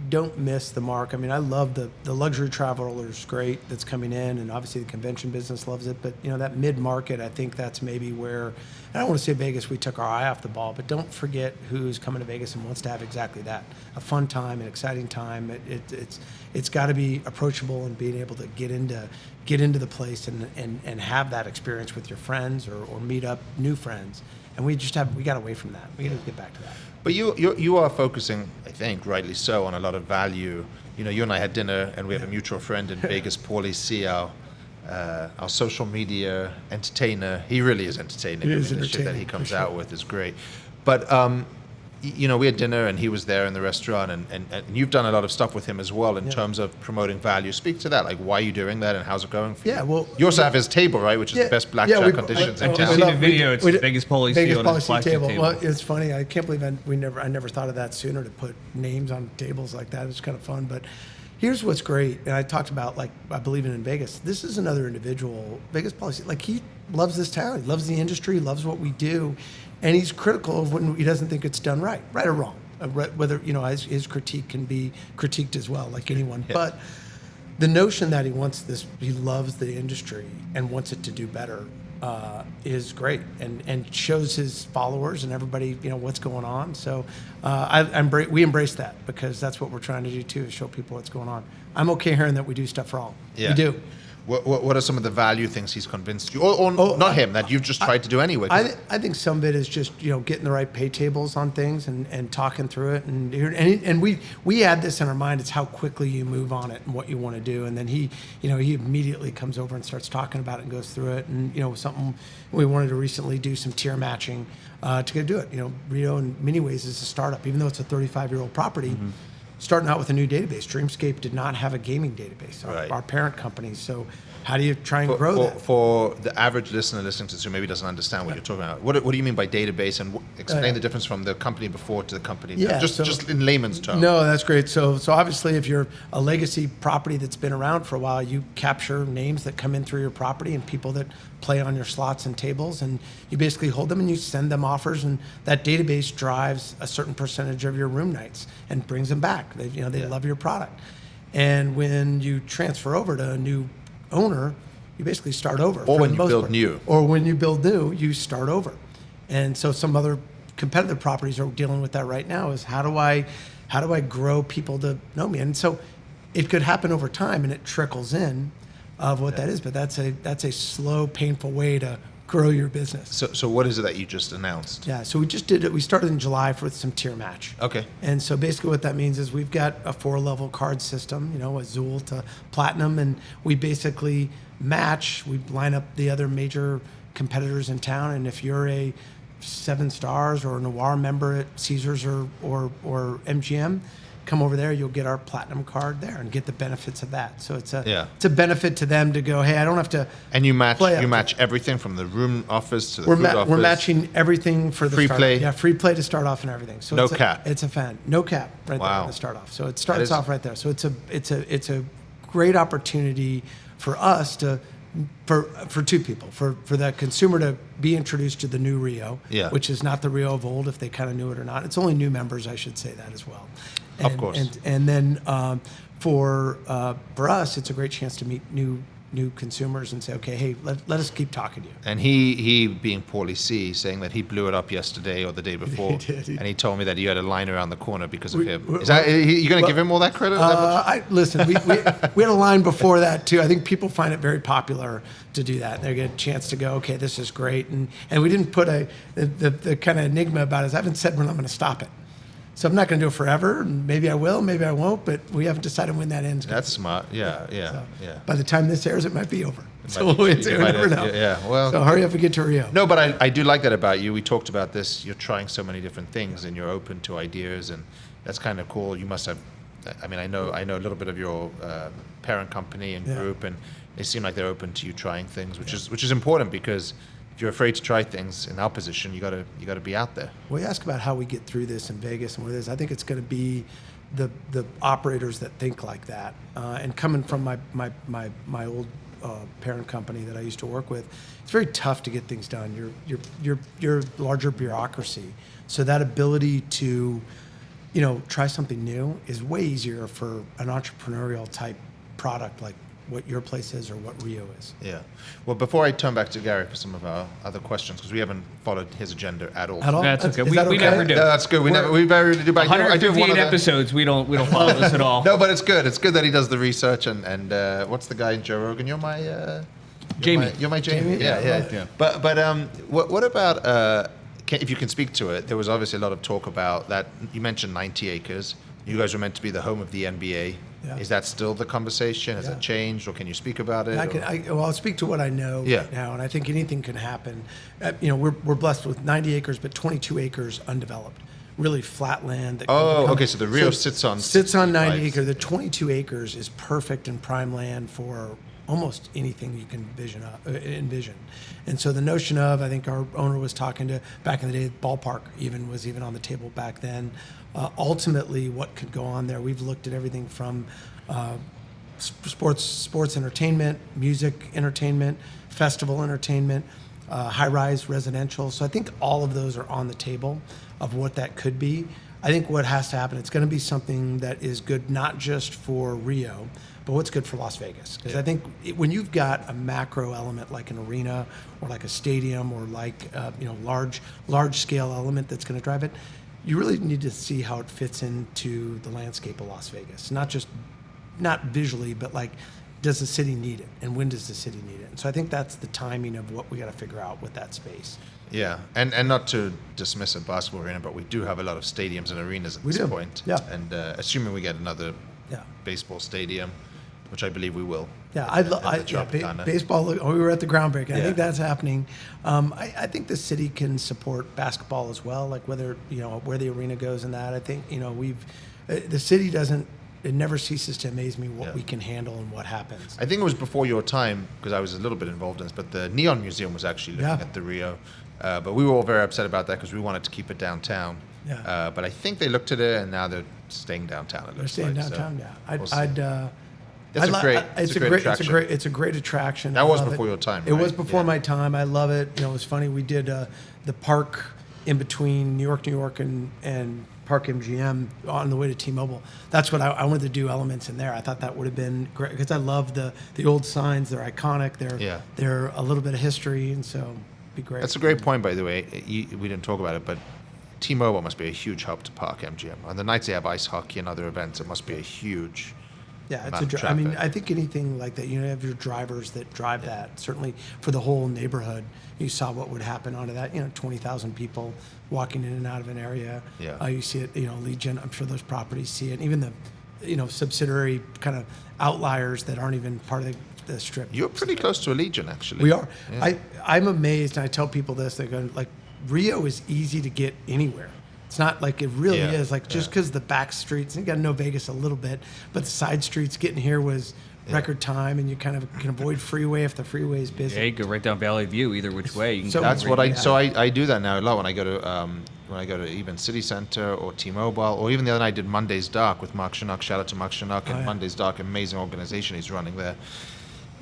don't miss the mark. I mean, I love the luxury traveler's great that's coming in, and obviously the convention business loves it. But that mid-market, I think that's maybe where, I don't want to say Vegas, we took our eye off the ball, but don't forget who's coming to Vegas and wants to have exactly that, a fun time, an exciting time. It's got to be approachable, and being able to get into the place and have that experience with your friends or meet up new friends. And we got away from that. We got to get back to that.
But you are focusing, I think, rightly so, on a lot of value. You and I had dinner, and we have a mutual friend in Vegas, Paulie C, our social media entertainer. He really is entertaining. The shit that he comes out with is great. But we had dinner, and he was there in the restaurant, and you've done a lot of stuff with him as well in terms of promoting value. Speak to that. Like, why are you doing that, and how's it going for you?
Well,
you also have his table, right, which is the best blackjack conditions.
I've just seen the video. It's the biggest policy table.
Well, it's funny. I can't believe I never thought of that sooner, to put names on tables like that. It's kind of fun. But here's what's great, and I talked about, like, I believe in Vegas. This is another individual, Vegas policy. Like, he loves this town. He loves the industry. He loves what we do. And he's critical of when he doesn't think it's done right or wrong. Whether, his critique can be critiqued as well, like anyone. Yeah. But the notion that he loves the industry and wants it to do better is great, and shows his followers and everybody, what's going on. So we embrace that, because that's what we're trying to do too, is show people what's going on. I'm okay hearing that we do stuff wrong.
Yeah.
We do.
What are some of the value things he's convinced you, or not him, that you've just tried to do anyway?
I think some of it is just getting the right pay tables on things and talking through it, and we had this in our mind. It's how quickly you move on it and what you want to do, and then he immediately comes over and starts talking about it and goes through it, and something we wanted to recently do some tier matching to go do it. Rio in many ways is a startup, even though it's a 35-year-old property. Mm-hmm. Starting out with a new database. Dreamscape did not have a gaming database, our parent company. So how do you try and grow that?
For the average listener listening to this who maybe doesn't understand what you're talking about, what do you mean by database, and explain the difference from the company before to the company now, just in layman's terms.
No, that's great. So obviously if you're a legacy property that's been around for a while, you capture names that come in through your property and people that play on your slots and tables, and you basically hold them and you send them offers, and that database drives a certain percentage of your room nights and brings them back. They love your product. And when you transfer over to a new owner, you basically start over.
Or when you build new.
Or when you build new, you start over. And so some other competitive properties are dealing with that right now, is how do I grow people to know me? And so it could happen over time and it trickles in of what that is, but that's a slow, painful way to grow your business.
So what is it that you just announced?
Yeah, so we just did it. We started in July with some tier match.
Okay.
And so basically what that means is we've got a 4-level card system, Azul to Platinum, and we basically match. We line up the other major competitors in town, and if you're a 7 stars or a Noir member at Caesars or MGM, come over there, you'll get our platinum card there and get the benefits of that. So it's a benefit to them to go, hey, I don't have to.
And you match everything from the room offers to the food offers.
We're matching everything for the
free
start.
play.
Yeah, free play to start off and everything. So
no cap.
It's a fan. No cap right there to start off. So it starts off right there. So it's a great opportunity for us for two people, for the consumer to be introduced to the new Rio, which is not the Rio of old, if they kind of knew it or not. It's only new members, I should say that as well.
Of course.
And then for us, it's a great chance to meet new consumers and say, okay, hey, let us keep talking to you.
And he being Paulie C, saying that he blew it up yesterday or the day before, and he told me that you had a line around the corner because of him. Is that you going to give him all that credit?
Listen, we had a line before that too. I think people find it very popular to do that. They get a chance to go, okay, this is great, and we didn't put the kind of enigma about it is I haven't said when I'm going to stop it. So I'm not going to do it forever, and maybe I will, maybe I won't, but we haven't decided when that ends.
That's smart. Yeah.
By the time this airs, it might be over. We never know.
Yeah, well.
So hurry up and get to Rio.
No, but I do like that about you. We talked about this. You're trying so many different things, and you're open to ideas, and that's kind of cool. You must have. I mean, I know a little bit of your parent company and group, and they seem like they're open to you trying things, which is important, because if you're afraid to try things in our position, you gotta be out there.
Well, you ask about how we get through this in Vegas and what it is. I think it's going to be the operators that think like that. And coming from my old parent company that I used to work with, it's very tough to get things done. You're larger bureaucracy, so that ability to, try something new is way easier for an entrepreneurial type product like what your place is or what Rio is.
Yeah. Well, before I turn back to Gary for some of our other questions, because we haven't followed his agenda at all.
That's okay. We
okay?
never do.
No, that's good. We very rarely do.
158 episodes. We don't follow this at all.
No, but it's good. It's good that he does the research. And what's the guy in Joe Rogan? You're my
Jamie.
You're my Jamie. Yeah. But what about if you can speak to it? There was obviously a lot of talk about that. You mentioned 90 acres. You guys were meant to be the home of the NBA. Yeah. Is that still the conversation? Has that changed, or can you speak about it?
I'll speak to what I know right now, and I think anything can happen. We're blessed with 90 acres, but 22 acres undeveloped, really flat land.
Okay, so the Rio sits on
90 acres. The 22 acres is perfect and prime land for almost anything you can envision. And so the notion of, I think our owner was talking to, back in the day, ballpark was even on the table back then. Ultimately, what could go on there? We've looked at everything from sports entertainment, music entertainment, festival entertainment, high-rise residential. So I think all of those are on the table of what that could be. I think what has to happen, it's going to be something that is good not just for Rio, but what's good for Las Vegas. Because I think when you've got a macro element like an arena or like a stadium or like large scale element that's going to drive it, you really need to see how it fits into the landscape of Las Vegas. Not visually, but like does the city need it, and when does the city need it? And so I think that's the timing of what we got to figure out with that space.
Yeah, and not to dismiss a basketball arena, but we do have a lot of stadiums and arenas at this point.
Yeah.
And assuming we get another
Yeah.
baseball stadium, which I believe we will.
Yeah,
at the Tropicana.
baseball. We were at the groundbreaking. I
Yeah.
think that's happening. I think the city can support basketball as well. Like whether where the arena goes and that. I think the city doesn't. It never ceases to amaze me what we can handle and what happens.
I think it was before your time, because I was a little bit involved in this, but the Neon Museum was actually looking at the Rio. But we were all very upset about that because we wanted to keep it downtown.
Yeah.
But I think they looked at it and now they're staying downtown.
They're staying downtown.
It's a great attraction.
It's a great attraction.
That was before your time,
It
right?
was before my time. I love it. It was funny. We did the park in between New York, and Park MGM on the way to T-Mobile. That's what I wanted to do elements in there. I thought that would have been great because I love the old signs. They're iconic. They're a little bit of history, and so it'd be great.
That's a great point, by the way. We didn't talk about it, but T-Mobile must be a huge help to Park MGM. On the nights they have ice hockey and other events, it must be a huge.
Yeah,
amount of traffic.
I think anything like that, you have your drivers that drive that. Certainly for the whole neighborhood, you saw what would happen onto that. 20,000 people walking in and out of an area.
Yeah.
You see it. Legion. I'm sure those properties see it. Even the subsidiary kind of outliers that aren't even part of the strip.
You're pretty close to a Legion, actually.
We are.
Yeah.
I'm amazed, and I tell people this. They go like, Rio is easy to get anywhere. It's not like it really is. Like just because the back streets, and you got to know Vegas a little bit, but the side streets getting here was record time, and you kind of can avoid freeway if the freeway is busy.
Yeah, you go right down Valley View either which way. You can
So
go
That's
right
what I.
down.
So I do that now a lot when I go to even City Center or T-Mobile, or even the other night I did Monday's Dark with Mark Chinook. Shout out to Mark Chinook and Monday's Dark, amazing organization he's running there.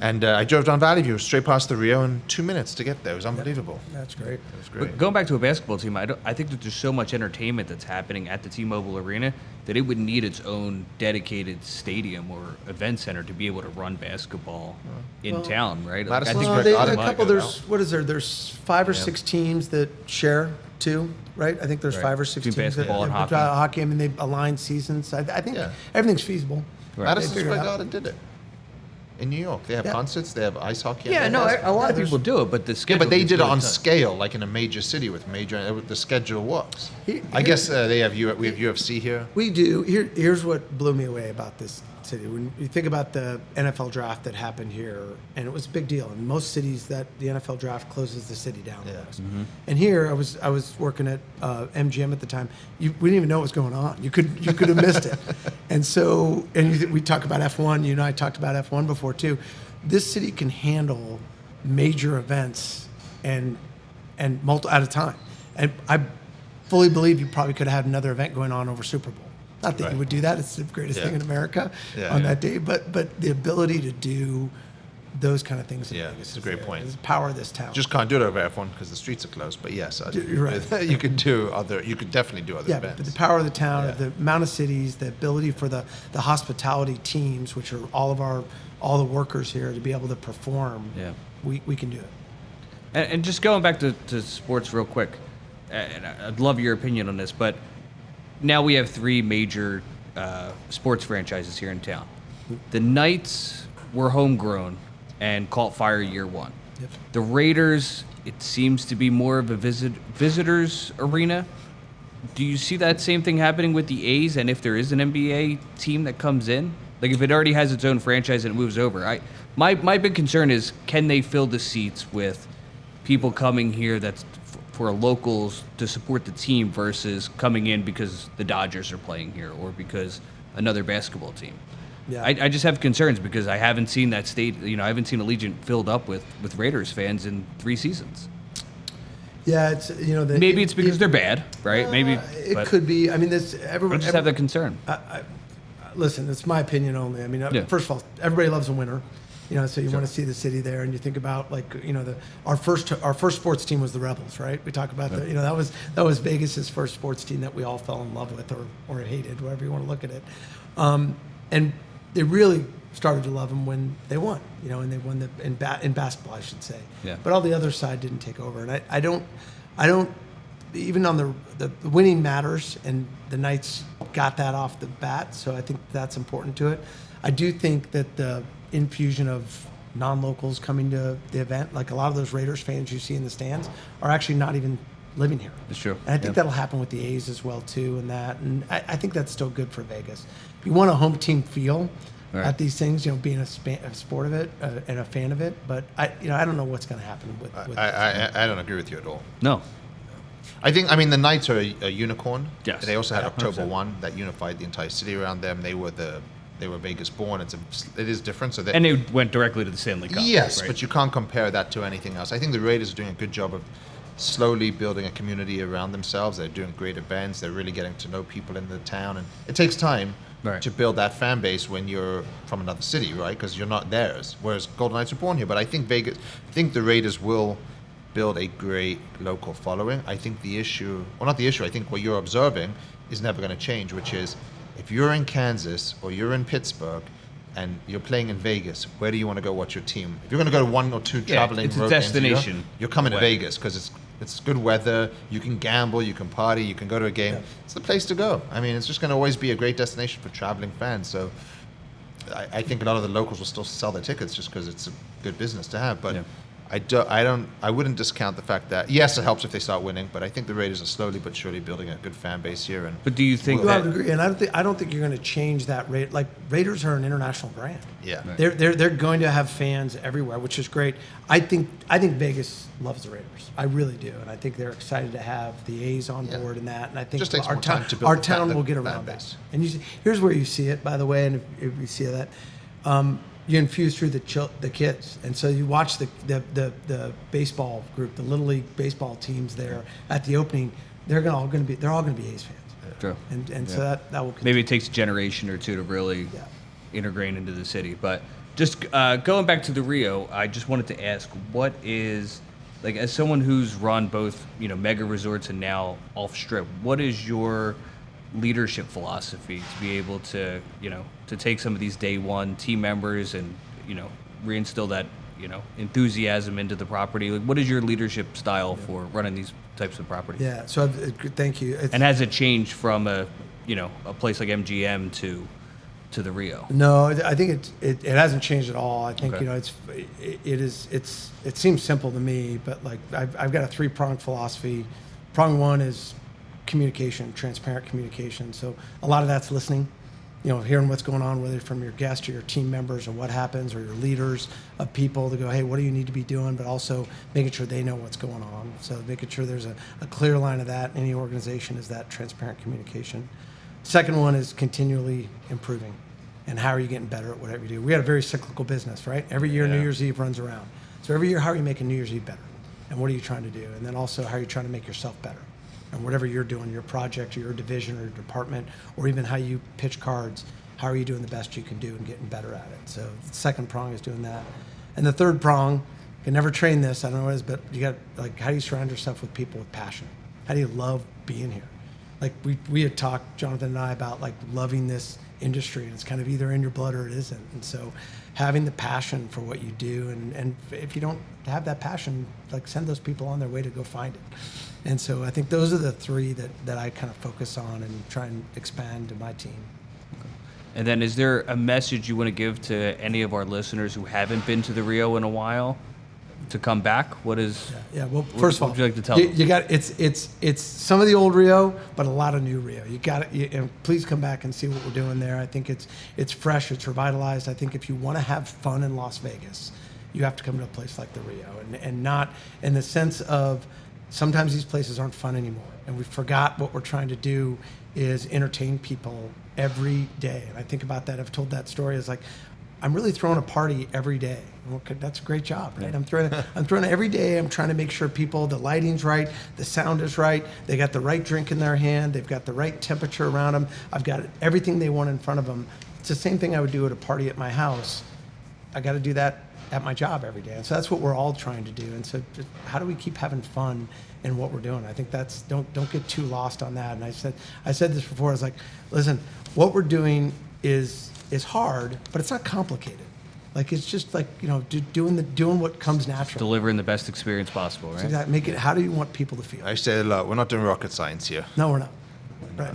And I drove down Valley View straight past the Rio in 2 minutes to get there. It was unbelievable.
That's great.
It was great.
But going back to a basketball team, I think that there's so much entertainment that's happening at the T-Mobile Arena that it would need its own dedicated stadium or event center to be able to run basketball in town, right? Like, I
Madison
think
Square
They,
Garden
a
might
couple.
go
There's what is there? There's 5 or 6 teams that share too, right? I think there's
Right.
5 or 6
Between
teams
basketball and hockey.
hockey. I mean, they align seasons. I think everything's feasible.
Right.
Madison
They figure
Square
it out.
Garden did it. In New York, they have concerts, they have ice hockey. and
Yeah,
they have
no,
basketball.
a lot of
there's-
people do it, but the
Yeah,
schedule.
but they
gets
did it
really
on
tight.
scale, like in a major city with the schedule works.
Here-
I guess we have UFC here.
We do. Here's what blew me away about this city. When you think about the NFL draft that happened here, and it was a big deal. In most cities, that the NFL draft closes the city down.
Yeah.
Almost. And here, I was working at MGM at the time. We didn't even know what was going on. You could have missed it. And so, we talk about F1. You and I talked about F1 before too. This city can handle major events and multiple at a time. And I fully believe you probably could have had another event going on over Super Bowl. Not that
Right.
you would do that; it's the greatest
Yeah.
thing in America
Yeah,
on
yeah.
that day. But the ability to do those kind of things in
Yeah,
Vegas
it's a
is
great
there.
point.
It's the power of this town.
Just can't do it over F1 because the streets are closed. But yes,
You're right.
you could do other. You could definitely do other
yeah,
events.
but the power of the town, of
Yeah.
the amount of cities, the ability for the hospitality teams, which are all the workers here, to be able to perform.
Yeah.
We can do it.
And just going back to sports real quick, and I'd love your opinion on this, but now we have 3 major sports franchises here in town. The Knights were homegrown and caught fire year 1.
Yep.
The Raiders, it seems to be more of a visitors arena. Do you see that same thing happening with the A's? And if there is an NBA team that comes in, like if it already has its own franchise and it moves over, my big concern is, can they fill the seats with people coming here that's for locals to support the team versus coming in because the Dodgers are playing here or because another basketball team?
Yeah.
I just have concerns because I haven't seen that state. I haven't seen Allegiant filled up with Raiders fans in 3 seasons.
Yeah, it's
Maybe it's because they're bad, right? Maybe
it
but
could be. I mean, this
I
everyone.
just have that concern.
Listen, it's my opinion only. I mean,
Yeah.
first of all, everybody loves a winner. So you want to see the city there, and you think about our first sports team was the Rebels, right? We talk about that was Vegas's first sports team that we all fell in love with or hated, whatever you want to look at it, and they really started to love them when they won, and they won in basketball, I should say.
Yeah.
But all the other side didn't take over, and I don't even on the winning matters, and the Knights got that off the bat, so I think that's important to it. I do think that infusion of non-locals coming to the event. Like a lot of those Raiders fans you see in the stands are actually not even living here.
That's true.
And I think that'll happen with the A's as well too, and I think that's still good for Vegas. If you want a home team feel at these things, being a sport of it and a fan of it, but I don't know what's going to happen with
I don't agree with you at all.
No.
I mean, the Knights are a unicorn.
Yes.
They also had
Yeah,
October
100%. 1
that unified the entire city around them. They were Vegas born. It is different. So
And they went directly to the Stanley Cup.
yes,
right?
but you can't compare that to anything else. I think the Raiders are doing a good job of slowly building a community around themselves. They're doing great events. They're really getting to know people in the town, and it takes time
Right.
to build that fan base when you're from another city, right? Because you're not theirs. Whereas Golden Knights were born here, but I think the Raiders will build a great local following. I think I think what you're observing is never going to change, which is if you're in Kansas or you're in Pittsburgh and you're playing in Vegas, where do you want to go watch your team? If you're going to go to one or two traveling
it's a
road games a year,
destination
you're coming to
away.
Vegas because it's good weather, you can gamble, you can party, you can go to a game. It's the place to go. I mean, it's just going to always be a great destination for traveling fans. So I think a lot of the locals will still sell their tickets just because it's a good business to have. But I wouldn't discount the fact that yes, it helps if they start winning, but I think the Raiders are slowly but surely building a good fan base here. And
But do you think
You
that...
have to agree, and I don't think you're going to change that rate. Like Raiders are an international brand.
yeah,
They're going to have fans everywhere, which is great. I think Vegas loves the Raiders. I really do, and I think they're excited to have the A's on board and that. And I think
Just takes
our
more time
town,
to build
our
the
town
fan-
will get
fan
around
base.
that. And here's where you see it, by the way. And if you see that, you infuse through the kids, and so you watch the baseball group, the little league baseball teams there at the opening. They're all going to be A's fans.
True.
And so that will continue.
Maybe it takes a generation or two to really
Yeah.
integrate into the city. But just going back to the Rio, I just wanted to ask, what is, like, as someone who's run both, mega resorts and now off strip, what is your leadership philosophy to be able to, to take some of these day one team members and, reinstill that, enthusiasm into the property? Like, what is your leadership style for running these types of properties?
Yeah. So thank you.
And has it changed from a place like MGM to the Rio?
No, I think it hasn't changed at all. I think
Okay.
it seems simple to me, but like I've got a 3-pronged philosophy. Prong one is communication, transparent communication. So a lot of that's listening, hearing what's going on, whether from your guests or your team members or what happens, or your leaders of people to go, hey, what do you need to be doing? But also making sure they know what's going on. So making sure there's a clear line of that in any organization is that transparent communication. Second one is continually improving. And how are you getting better at whatever you do? We had a very cyclical business, right? Every year, New Year's Eve runs around. So every year, how are you making New Year's Eve better? And what are you trying to do? And then also, how are you trying to make yourself better? And whatever you're doing, your project or your division or your department, or even how you pitch cards, how are you doing the best you can do and getting better at it? So the second prong is doing that. And the third prong, you can never train this, I don't know what it is, but you got, like, how do you surround yourself with people with passion? How do you love being here? Like we had talked, Jonathan and I, about like loving this industry, and it's kind of either in your blood or it isn't. And so having the passion for what you do, and if you don't have that passion, like, send those people on their way to go find it. And so I think those are the three that I kind of focus on and try and expand to my team.
And then is there a message you want to give to any of our listeners who haven't been to the Rio in a while to come back? What is...
Yeah. Well, first of all,
what would you like to tell them?
you got it's some of the old Rio, but a lot of new Rio. You got it. And please come back and see what we're doing there. I think it's fresh, it's revitalized. I think if you want to have fun in Las Vegas, you have to come to a place like the Rio, and not in the sense of sometimes these places aren't fun anymore, and we forgot what we're trying to do is entertain people every day. And I think about that. I've told that story as like, I'm really throwing a party every day. Okay, that's a great job, right? I'm throwing it every day. I'm trying to make sure the lighting's right, the sound is right, they got the right drink in their hand, they've got the right temperature around them, I've got everything they want in front of them. It's the same thing I would do at a party at my house. I got to do that at my job every day. And so that's what we're all trying to do. And so just how do we keep having fun in what we're doing? I think that's, don't get too lost on that. And I said this before, I was like, listen, what we're doing is hard, but it's not complicated. Like, it's just like, doing what comes natural.
Delivering the best experience possible, right?
Exactly. How do you want people to feel?
I say a lot. We're not doing rocket science here.
No, we're not. Right.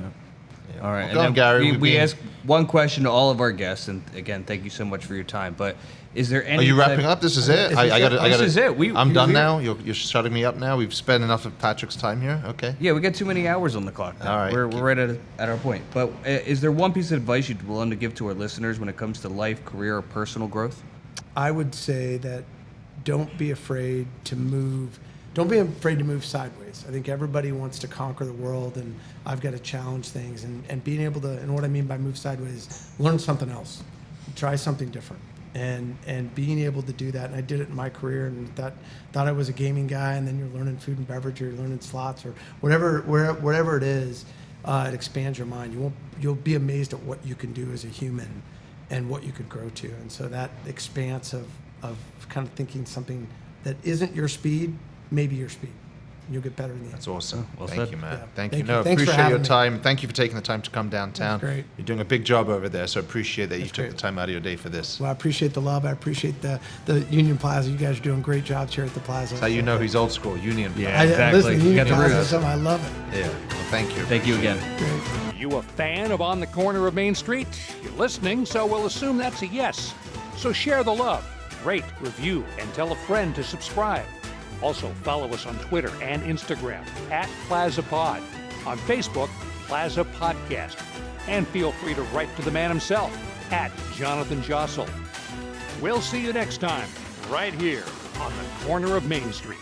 All right.
Well,
And
go on,
then
Gary.
we ask one question to all of our guests, and again, thank you so much for your time. But is there any?
Are you wrapping up? This is it. I got.
This is it.
I'm done now. You're shutting me up now. We've spent enough of Patrick's time here. Okay.
Yeah, we got too many hours on the clock now.
All right.
We're right at our point. But is there one piece of advice you'd be willing to give to our listeners when it comes to life, career, or personal growth?
I would say that don't be afraid to move. Don't be afraid to move sideways. I think everybody wants to conquer the world, and I've got to challenge things. And being able to, and what I mean by move sideways, learn something else, try something different, and being able to do that. And I did it in my career, and thought I was a gaming guy, and then you're learning food and beverage, or you're learning slots, or whatever it is. It expands your mind. You'll be amazed at what you can do as a human, and what you could grow to. And so that expanse of kind of thinking something that isn't your speed. Maybe your speed. You'll get better in the end.
That's awesome.
Well
Thank
said.
you, Matt.
Yeah.
Thank
Thank
you.
you.
No,
Thanks for
appreciate your
having me.
time. Thank you for taking the time to come downtown.
That's great.
You're doing a big job over there, so appreciate that you
That's
took
great.
the time out of your day for this.
Well, I appreciate the love. I appreciate the Union Plaza. You guys are doing great jobs here at the Plaza.
That's how you know he's old school. Union.
Yeah. Exactly.
Listen,
You
Union
got the
Plaza
roots.
is something I love it.
Yeah. Well, thank you.
Thank you again.
Great.
You a fan of On the Corner of Main Street? You're listening, so we'll assume that's a yes. So share the love, rate, review, and tell a friend to subscribe. Also, follow us on Twitter and Instagram @PlazaPod, on Facebook, Plaza Podcast, and feel free to write to the man himself @JonathanJossel. We'll see you next time, right here on the corner of Main Street.